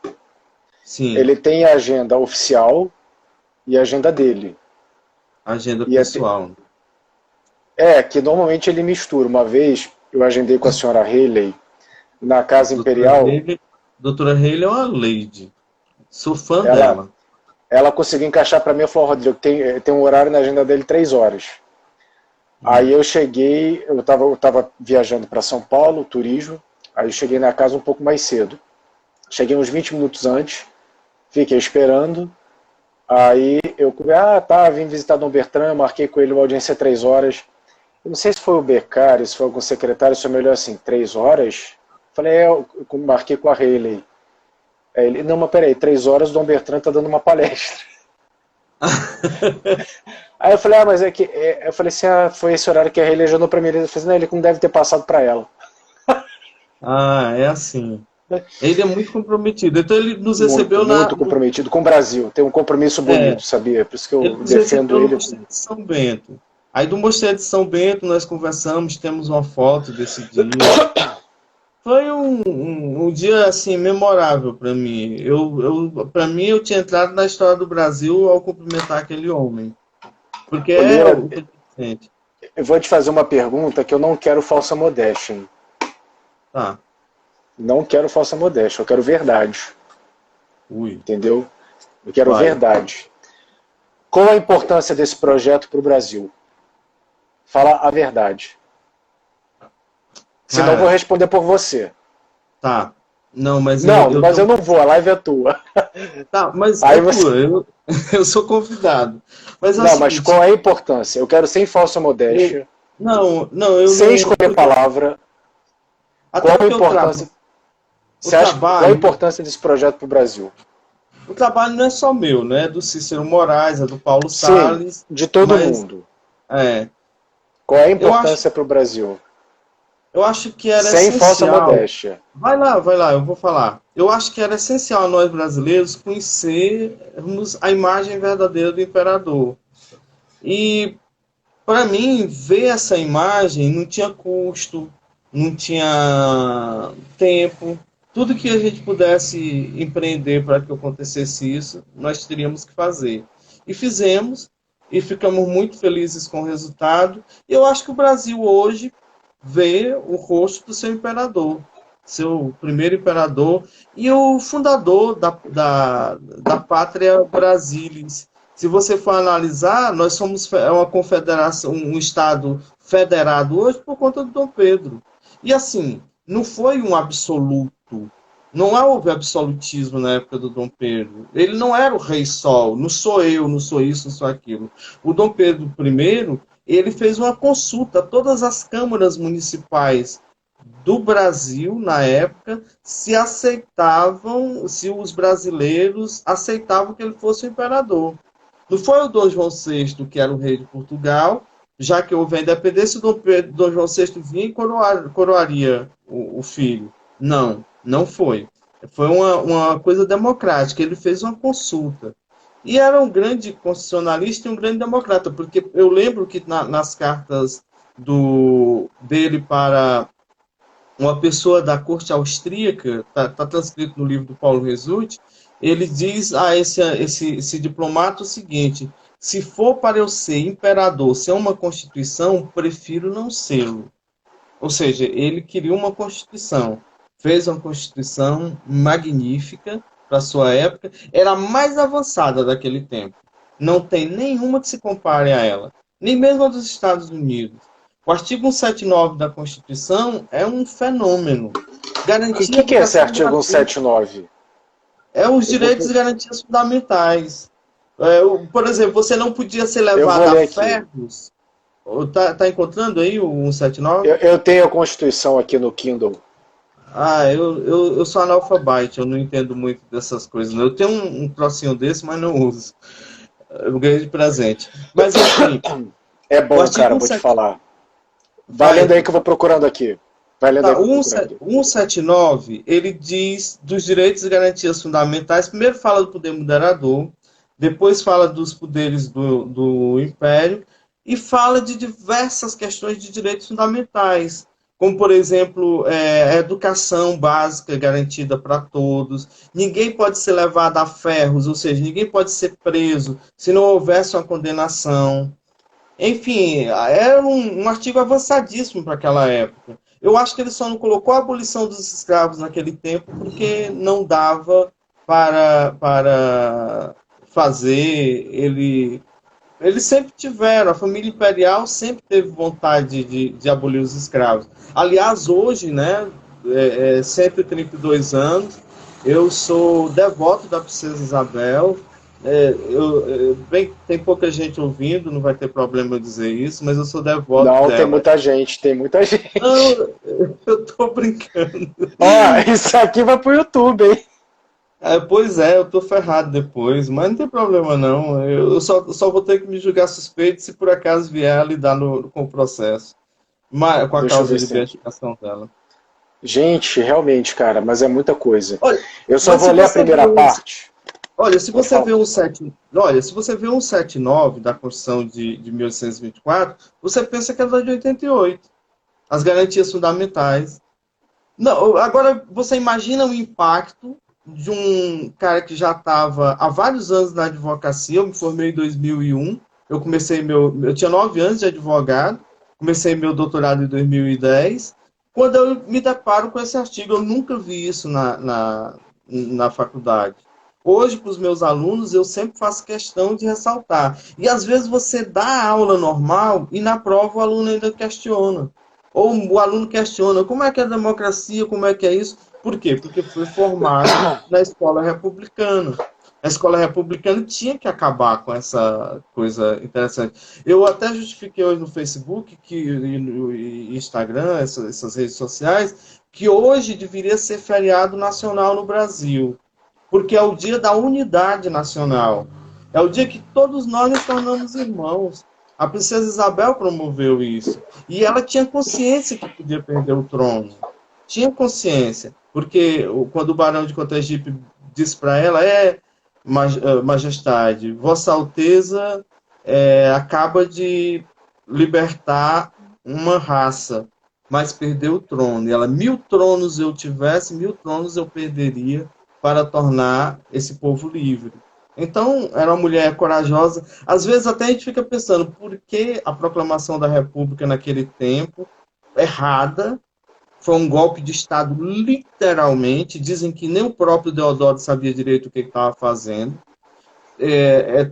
Sim. Ele tem a agenda oficial e a agenda dele. Agenda pessoal. Que normalmente ele mistura. Uma vez eu agendei com a senhora Haley na Casa Imperial. Doutora Haley é uma lady. Sou fã dela. Ela conseguiu encaixar para mim e falou: Rodrigo, tem um horário na agenda dele 3 horas. Aí eu cheguei, eu tava viajando para São Paulo, turismo, aí eu cheguei na casa um pouco mais cedo. Cheguei uns 20 minutos antes, fiquei esperando, aí eu vim visitar Dom Bertrand, marquei com ele uma audiência 3 horas. Eu não sei se foi o Beccaria, se foi algum secretário, se é melhor assim, 3 horas? Falei, eu marquei com a Haley. Aí ele, não, mas peraí, 3 horas o Dom Bertrand tá dando uma palestra. Aí eu falei, mas eu falei assim, foi esse horário que a Haley agendou pra mim. Ele falou, não, ele não deve ter passado pra ela. É assim. Ele é muito comprometido. Então ele nos recebeu muito comprometido com o Brasil. Tem um compromisso bonito, sabia? Por isso que eu defendo ele. No Mosteiro de São Bento. Aí do Mosteiro de São Bento nós conversamos, temos uma foto desse dia. Foi um dia assim memorável para mim. Para mim eu tinha entrado na história do Brasil ao cumprimentar aquele homem. Porque eu vou te fazer uma pergunta que eu não quero falsa modéstia. Hein? Tá. Não quero falsa modéstia, eu quero verdade. Entendeu? Eu quero verdade. Qual a importância desse projeto para o Brasil? Fala a verdade. Senão eu vou responder por você. Tá. Não, mas eu não vou, a live é tua. Tá, mas aí tua, eu sou convidado. Mas mas qual é a importância? Eu quero sem falsa modéstia. Sem escolher palavra. Qual a importância? Qual a importância desse projeto para o Brasil? O trabalho não é só meu, né? É do Cícero Moraes, é do Paulo Salles. De todo mundo. Qual é a importância para o Brasil? Eu acho que era sem falsa modéstia. Vai lá, eu vou falar. Eu acho que era essencial nós brasileiros conhecermos a imagem verdadeira do imperador. E, para mim, ver essa imagem não tinha custo, não tinha tempo. Tudo que a gente pudesse empreender para que acontecesse isso, nós teríamos que fazer. E fizemos, e ficamos muito felizes com o resultado. E eu acho que o Brasil hoje vê o rosto do seu imperador, seu primeiro imperador e o fundador da pátria Brasilis. Se você for analisar, nós somos uma confederação, um estado federado hoje por conta do Dom Pedro. E assim, não foi um absoluto. Não houve absolutismo na época do Dom Pedro. Ele não era o rei sol, não sou eu, não sou isso, não sou aquilo. O Dom Pedro I, ele fez uma consulta a todas as câmaras municipais do Brasil, na época, se aceitavam, se os brasileiros aceitavam que ele fosse o imperador. Não foi o Dom João VI, que era o rei de Portugal, já que houve a independência, Dom João VI vinha e coroaria o filho. Não, não foi. Foi uma coisa democrática. Ele fez uma consulta. E era um grande constitucionalista e um grande democrata, porque eu lembro que nas cartas dele para uma pessoa da corte austríaca, está transcrito no livro do Paulo Resulti, ele diz a esse diplomata o seguinte: se for para eu ser imperador sem uma constituição, prefiro não sê-lo. Ou seja, ele queria uma constituição, fez uma constituição magnífica para a sua época, era a mais avançada daquele tempo. Não tem nenhuma que se compare a ela, nem mesmo a dos Estados Unidos. O artigo 179 da Constituição é um fenômeno. E o que é esse artigo 179? É os direitos e garantias fundamentais. Por exemplo, você não podia ser levado a ferros. Tá encontrando aí o 179? Eu tenho a Constituição aqui no Kindle. Eu sou analfabete, eu não entendo muito dessas coisas. Eu tenho um trocinho desse, mas não uso. Eu ganhei de presente. Mas, enfim... É bom, cara, vou te falar. Vai lendo aí que eu vou procurando aqui. O 179, ele diz dos direitos e garantias fundamentais. Primeiro fala do poder moderador, depois fala dos poderes do Império e fala de diversas questões de direitos fundamentais, como, por exemplo, a educação básica garantida para todos. Ninguém pode ser levado a ferros, ou seja, ninguém pode ser preso se não houvesse uma condenação. Enfim, era um artigo avançadíssimo para aquela época. Eu acho que ele só não colocou a abolição dos escravos naquele tempo porque não dava para fazer. Eles sempre tiveram, a família imperial sempre teve vontade de abolir os escravos. Aliás, hoje, né, 132 anos, eu sou devoto da Princesa Isabel. Tem pouca gente ouvindo, não vai ter problema eu dizer isso, mas eu sou devoto dela. Não, tem muita gente. Não, eu tô brincando. Isso aqui vai pro YouTube, hein? Pois é, eu tô ferrado depois, mas não tem problema não. Eu só vou ter que me julgar suspeito se por acaso vier a lidar com o processo, com a causa de beatificação dela. Gente, realmente, cara, mas é muita coisa. Olha, eu só vou ler a primeira parte. Olha, se você vê um 179 da Constituição de 1824, você pensa que é da de 88. As garantias fundamentais. Não, agora, você imagina o impacto de um cara que já estava há vários anos na advocacia. Eu me formei em 2001. Eu tinha 9 anos de advogado. Comecei meu doutorado em 2010. Quando eu me deparo com esse artigo, eu nunca vi isso na faculdade. Hoje, para os meus alunos, eu sempre faço questão de ressaltar. E, às vezes, você dá a aula normal e, na prova, o aluno ainda questiona. Ou o aluno questiona como é que é a democracia, como é que é isso. Por quê? Porque foi formado na escola republicana. A escola republicana tinha que acabar com essa coisa interessante. Eu até justifiquei hoje no Facebook e no Instagram, essas redes sociais, que hoje deveria ser feriado nacional no Brasil. Porque é o dia da unidade nacional. É o dia que todos nós nos tornamos irmãos. A princesa Isabel promoveu isso. E ela tinha consciência que podia perder o trono. Tinha consciência. Porque quando o barão de Cotegipe disse para ela, majestade, Vossa Alteza acaba de libertar uma raça, mas perdeu o trono. E ela, 1000 tronos eu tivesse, 1000 tronos eu perderia para tornar esse povo livre. Então, era uma mulher corajosa. Às vezes até a gente fica pensando, por que a proclamação da República naquele tempo, errada, foi um golpe de Estado literalmente, dizem que nem o próprio Deodoro sabia direito o que estava fazendo.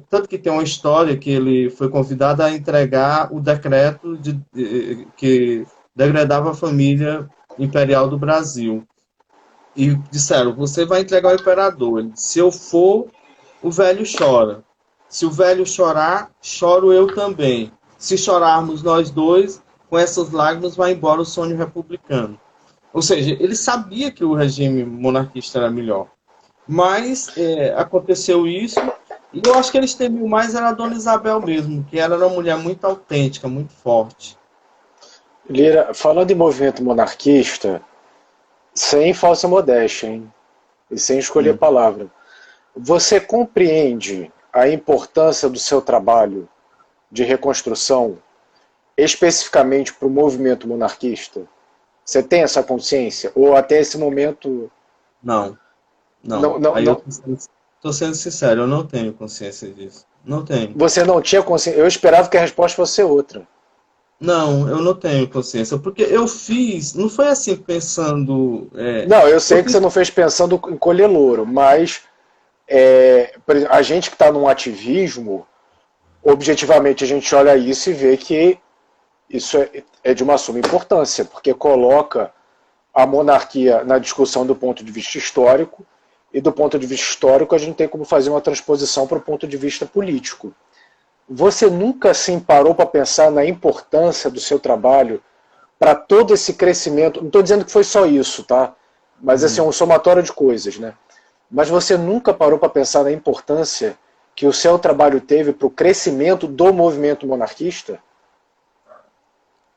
Tanto que tem uma história que ele foi convidado a entregar o decreto que degradava a família imperial do Brasil. E disseram, você vai entregar ao imperador. Ele disse, se eu for, o velho chora. Se o velho chorar, choro eu também. Se chorarmos nós dois, com essas lágrimas vai embora o sonho republicano. Ou seja, ele sabia que o regime monarquista era melhor. Mas aconteceu isso, e eu acho que eles temiam mais era a Dona Isabel mesmo, que ela era uma mulher muito autêntica, muito forte. Lira, falando em movimento monarquista, sem falsa modéstia, hein? E sem escolher Hum. palavra, você compreende a importância do seu trabalho de reconstrução especificamente para o movimento monarquista? Você tem essa consciência? Ou até esse momento... Não, Não, não. não, Aí eu não. tô sendo sincero, eu não tenho consciência disso. Não tenho. Você não tinha consciência? Eu esperava que a resposta fosse outra. Não, eu não tenho consciência, porque eu fiz, não foi assim pensando. Não, eu Eu sei que fiz, você não fez pensando em colher louro, mas por exemplo, a gente que está num ativismo, objetivamente a gente olha isso e vê que isso é de uma suma importância, porque coloca a monarquia na discussão do ponto de vista histórico, e do ponto de vista histórico a gente tem como fazer uma transposição para o ponto de vista político. Você nunca assim parou para pensar na importância do seu trabalho para todo esse crescimento? Não estou dizendo que foi só isso, tá? Mas assim, é um somatório de coisas, né? Mas você nunca parou para pensar na importância que o seu trabalho teve para o crescimento do movimento monarquista?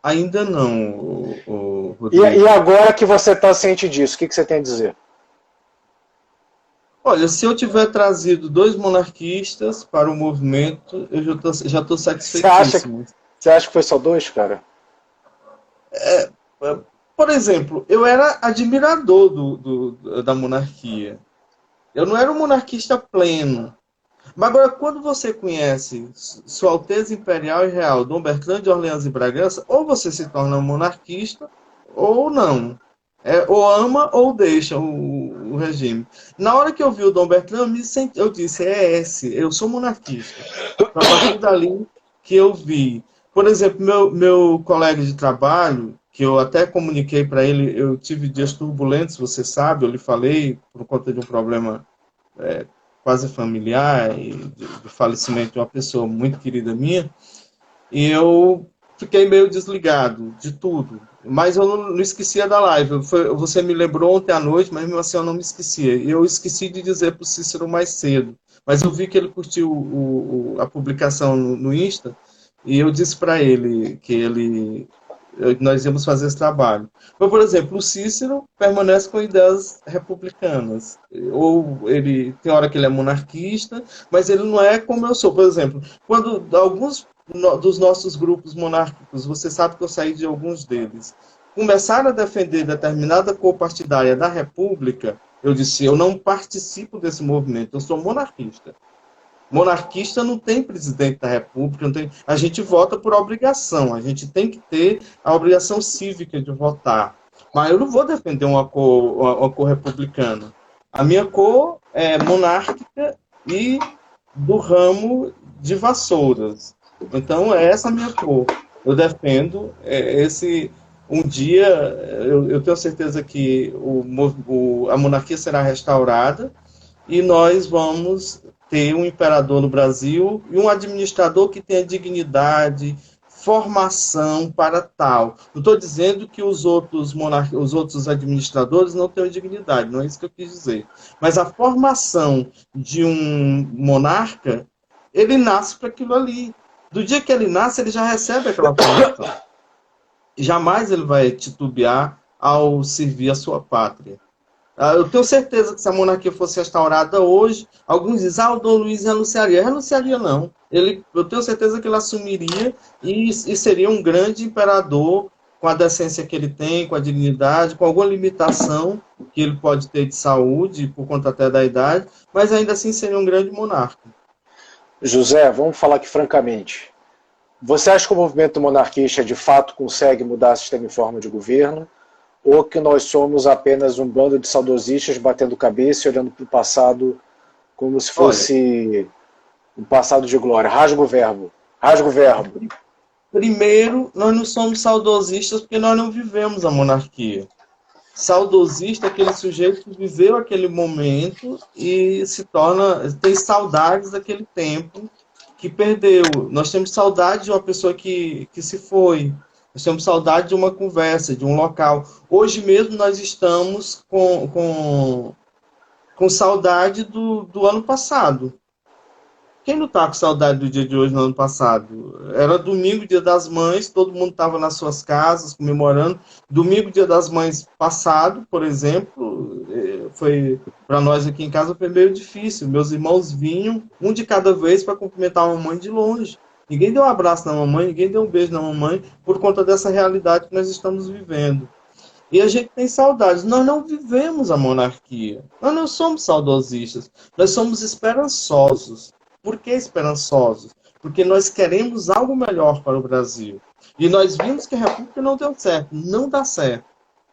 ainda não, E Rodrigo. agora que você está ciente disso, o que você tem a dizer? Olha, se eu tiver trazido dois monarquistas para o movimento, eu já tô Você acha, satisfeitíssimo. você acha que foi só dois, cara? Por exemplo, eu era admirador da monarquia. Eu não era um monarquista pleno. Mas agora, quando você conhece Sua Alteza Imperial e Real, Dom Bertrand de Orleans e Bragança, ou você se torna um monarquista, ou não. Ou ama ou deixa o regime. Na hora que eu vi o Dom Bertrand, eu disse, eu sou monarquista. Foi a partir dali que eu vi. Por exemplo, meu colega de trabalho, que eu até comuniquei para ele, eu tive dias turbulentos, você sabe, eu lhe falei, por conta de um problema quase familiar e do falecimento de uma pessoa muito querida minha, e eu fiquei meio desligado de tudo. Mas eu não esquecia da live. Você me lembrou ontem à noite, mas mesmo assim eu não me esquecia. E eu esqueci de dizer para o Cícero mais cedo. Mas eu vi que ele curtiu a publicação no Insta, e eu disse para ele que nós íamos fazer esse trabalho. Então, por exemplo, o Cícero permanece com ideias republicanas. Ou ele tem hora que ele é monarquista, mas ele não é como eu sou. Por exemplo, quando alguns dos nossos grupos monárquicos, você sabe que eu saí de alguns deles, começaram a defender determinada cor partidária da República, eu disse, eu não participo desse movimento, eu sou monarquista. Monarquista não tem presidente da República, não tem... a gente vota por obrigação, a gente tem que ter a obrigação cívica de votar. Mas eu não vou defender uma cor republicana. A minha cor é monárquica e do ramo de vassouras. Então, é essa a minha cor. Eu defendo esse... Um dia, eu tenho certeza que a monarquia será restaurada e nós vamos ter um imperador no Brasil e um administrador que tenha dignidade, formação para tal. Não estou dizendo que os outros administradores não tenham dignidade, não é isso que eu quis dizer. Mas a formação de um monarca, ele nasce para aquilo ali. Do dia que ele nasce, ele já recebe aquela formação. Jamais ele vai titubear ao servir a sua pátria. Eu tenho certeza que se a monarquia fosse restaurada hoje, alguns dizem, o Dom Luiz renunciaria. Renunciaria não. Eu tenho certeza que ele assumiria e seria um grande imperador com a decência que ele tem, com a dignidade, com alguma limitação que ele pode ter de saúde, por conta até da idade, mas ainda assim seria um grande monarca. José, vamos falar aqui francamente. Você acha que o movimento monarquista de fato consegue mudar o sistema em forma de governo? Ou que nós somos apenas um bando de saudosistas batendo cabeça e olhando para o passado como se Olha, fosse Um passado de glória. Rasga o verbo. Rasga o verbo. Primeiro, nós não somos saudosistas porque nós não vivemos a monarquia. Saudosista é aquele sujeito que viveu aquele momento e tem saudades daquele tempo que perdeu. Nós temos saudade de uma pessoa que se foi. Nós temos saudade de uma conversa, de um local. Hoje mesmo nós estamos com saudade do ano passado. Quem não está com saudade do dia de hoje no ano passado? Era domingo, dia das mães, todo mundo estava nas suas casas comemorando. Domingo, dia das mães passado, por exemplo, foi para nós aqui em casa foi meio difícil. Meus irmãos vinham, um de cada vez, para cumprimentar a mamãe de longe. Ninguém deu um abraço na mamãe, ninguém deu um beijo na mamãe, por conta dessa realidade que nós estamos vivendo. E a gente tem saudades. Nós não vivemos a monarquia. Nós não somos saudosistas. Nós somos esperançosos. Por que esperançosos? Porque nós queremos algo melhor para o Brasil. E nós vimos que a República não deu certo. Não dá certo.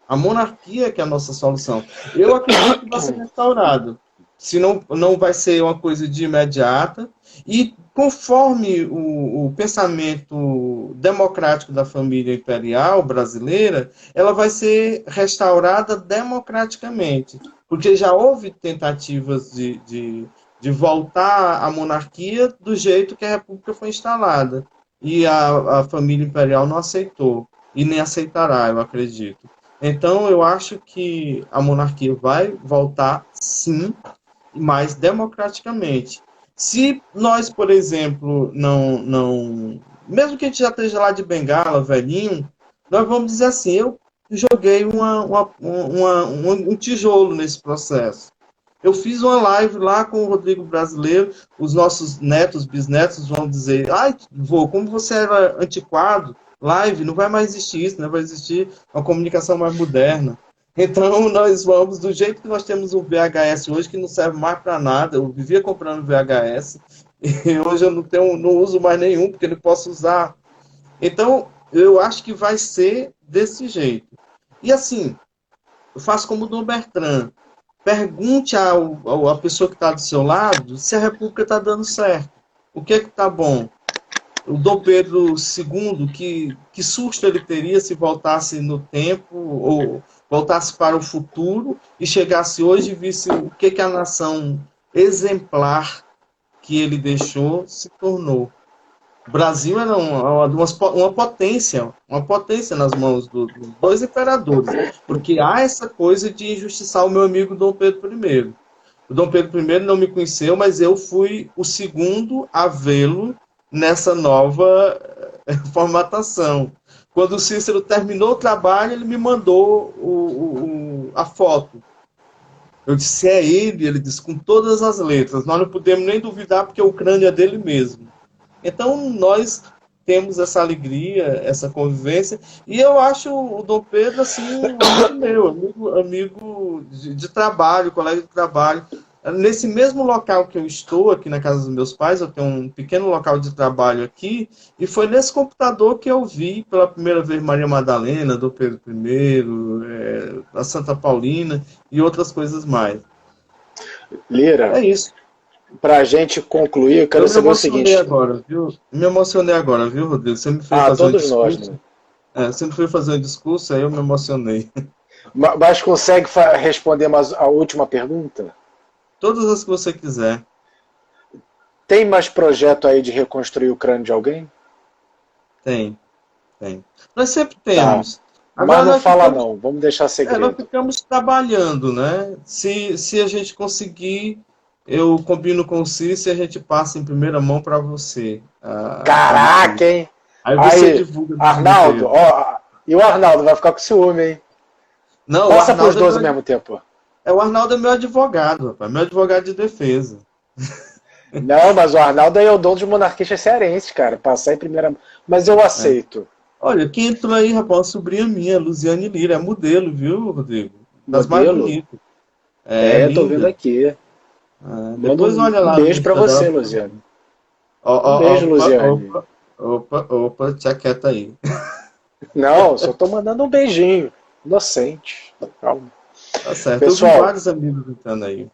A monarquia é que é a nossa solução. Eu acredito que vai ser restaurado. Se não vai ser uma coisa de imediata. E conforme o pensamento democrático da família imperial brasileira, ela vai ser restaurada democraticamente. Porque já houve tentativas de voltar à monarquia do jeito que a República foi instalada. E a família imperial não aceitou. E nem aceitará, eu acredito. Então, eu acho que a monarquia vai voltar, sim, mas democraticamente. Se nós, por exemplo, mesmo que a gente já esteja lá de bengala, velhinho, nós vamos dizer assim, eu joguei um tijolo nesse processo. Eu fiz uma live lá com o Rodrigo Brasileiro, os nossos netos, bisnetos vão dizer, ai, vô, como você era antiquado, live, não vai mais existir isso, não vai existir uma comunicação mais moderna. Então, nós vamos, do jeito que nós temos o VHS hoje, que não serve mais para nada, eu vivia comprando VHS, e hoje eu não uso mais nenhum, porque não posso usar. Então, eu acho que vai ser desse jeito. E assim, eu faço como o Dom Bertrand, pergunte à pessoa que está do seu lado se a República está dando certo. O que é que está bom? O Dom Pedro II, que susto ele teria se voltasse no tempo, ou voltasse para o futuro, e chegasse hoje e visse o que a nação exemplar que ele deixou se tornou. O Brasil era uma potência nas mãos dos dois imperadores, porque há essa coisa de injustiçar o meu amigo Dom Pedro I. O Dom Pedro I não me conheceu, mas eu fui o segundo a vê-lo nessa nova formatação. Quando o Cícero terminou o trabalho, ele me mandou a foto. Eu disse, é ele disse, com todas as letras. Nós não podemos nem duvidar, porque o crânio é dele mesmo. Então, nós temos essa alegria, essa convivência, e eu acho o Dom Pedro, assim, amigo de trabalho, colega de trabalho. Nesse mesmo local que eu estou, aqui na casa dos meus pais, eu tenho um pequeno local de trabalho aqui, e foi nesse computador que eu vi pela primeira vez Maria Madalena, Dom Pedro I, a Santa Paulina e outras coisas mais. Lira, é isso. Para a gente concluir, eu quero saber o seguinte. Me emocionei agora, viu, Rodrigo? Você me fez fazer todos nós, né? Você me fez fazer um discurso, aí eu me emocionei. Mas consegue responder a última pergunta? Todas as que você quiser. Tem mais projeto aí de reconstruir o crânio de alguém? Tem. Nós sempre temos. Tá. Mas não fala não, vamos deixar segredo. Nós ficamos trabalhando, né? Se a gente conseguir, eu combino com o Cícero e a gente passa em primeira mão para você. Caraca, hein? Aí você divulga. Arnaldo, e o Arnaldo vai ficar com ciúme, hein? Não, passa para os dois ao mesmo tempo. O Arnaldo é meu advogado, rapaz. Meu advogado de defesa. Não, mas o Arnaldo é o dono de monarquistas cearenses, cara. Passar em primeira mão. Mas eu aceito. Olha, quem entrou aí, rapaz, uma sobrinha minha, Luziane Lira. É modelo, viu, Rodrigo? Das mais bonitas. Tô vendo aqui. Depois olha lá. Um beijo pra você, Luziane. Beijo, Luziane. Opa, tia quieta aí. Não, só tô mandando um beijinho. Inocente. Calma. Tá certo. Pessoal, eu vi vários amigos gritando aí.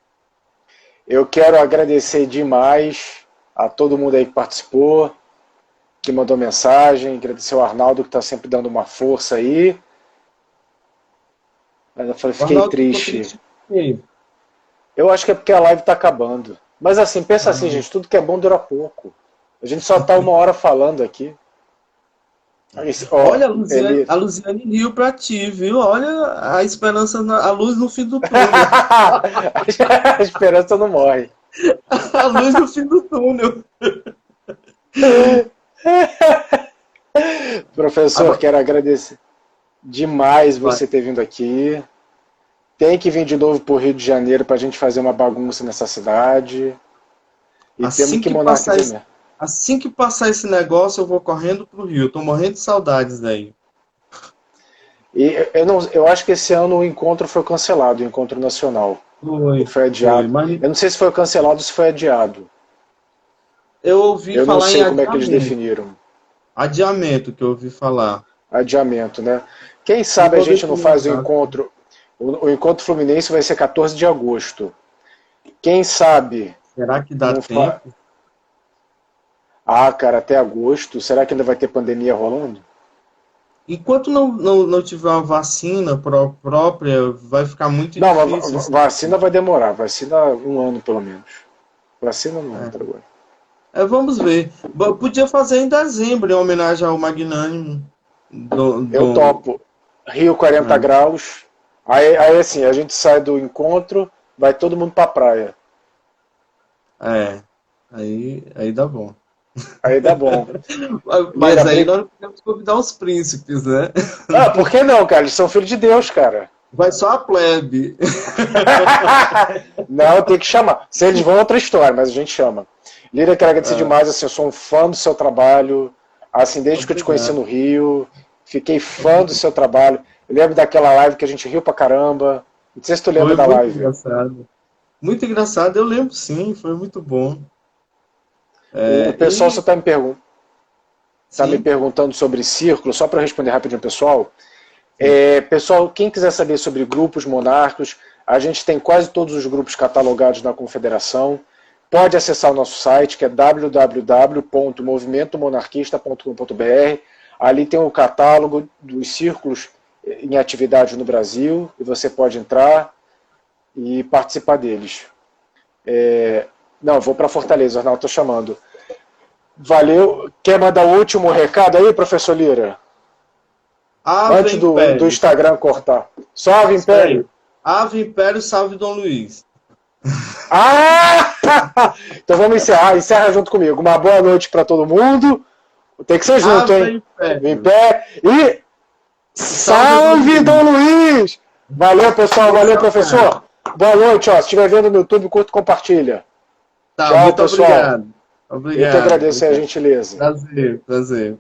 Eu quero agradecer demais a todo mundo aí que participou, que mandou mensagem, agradecer ao Arnaldo que está sempre dando uma força aí. Mas eu falei, fiquei triste. Eu acho que é porque a live está acabando. Mas assim, pensa assim, gente, tudo que é bom dura pouco. A gente só está 1 hora falando aqui. Olha, a Luziane riu pra ti, viu? Olha a esperança, a luz no fim do túnel. A esperança não morre. A luz no fim do túnel. Professor, quero agradecer demais você ter vindo aqui. Tem que vir de novo para o Rio de Janeiro para a gente fazer uma bagunça nessa cidade. E assim temos que monarquizar. Assim que passar esse negócio, eu vou correndo pro Rio. Tô morrendo de saudades daí. E eu acho que esse ano o encontro foi cancelado, o encontro nacional. Foi adiado. Mas... Eu não sei se foi cancelado ou se foi adiado. Eu ouvi falar em adiamento. Eu não sei como é que eles definiram. Adiamento que eu ouvi falar. Adiamento, né? Quem sabe a gente não faz o encontro. O encontro fluminense vai ser 14 de agosto. Quem sabe... Será que dá tempo? Ah, cara, até agosto. Será que ainda vai ter pandemia rolando? Enquanto não tiver uma vacina própria, vai ficar muito difícil. Não, vacina vai demorar. Vacina 1 ano, pelo menos. Vacina não entra agora. Vamos ver. Podia fazer em dezembro, em homenagem ao Magnânimo. Eu topo. Rio 40 graus. Aí, assim, a gente sai do encontro, vai todo mundo pra praia. Aí dá bom. Aí dá bom. Mas aí nós podemos convidar os príncipes, né? Ah, por que não, cara? Eles são filhos de Deus, cara. Vai só a plebe. Não, tem que chamar. Se eles vão, é outra história, mas a gente chama. Lira, quero agradecer demais, assim, eu sou um fã do seu trabalho, assim, desde que eu te conheci no Rio, fiquei fã do seu trabalho. Eu lembro daquela live que a gente riu pra caramba. Não sei se tu lembra da live. Engraçado. Muito engraçado, eu lembro sim, foi muito bom. O pessoal só está me perguntando sobre círculo, só para responder rapidinho, pessoal. Pessoal, quem quiser saber sobre grupos monárquicos, a gente tem quase todos os grupos catalogados na Confederação. Pode acessar o nosso site, que é www.movimentomonarquista.com.br. Ali tem o catálogo dos círculos em atividade no Brasil, e você pode entrar e participar deles. Não, vou para Fortaleza, Arnaldo, estou chamando. Valeu. Quer mandar o último recado aí, professor Lira? Antes do Instagram cortar. Salve, Império! Ave Império, salve Dom Luiz. Então vamos encerrar. Encerra junto comigo. Uma boa noite para todo mundo. Tem que ser junto, hein? Império. E salve Dom Luiz! Valeu, pessoal. Valeu, professor. Boa noite. Se estiver vendo no YouTube, curta e compartilha. Tchau, muito pessoal. Obrigado. Eu que agradeço a gentileza. Prazer.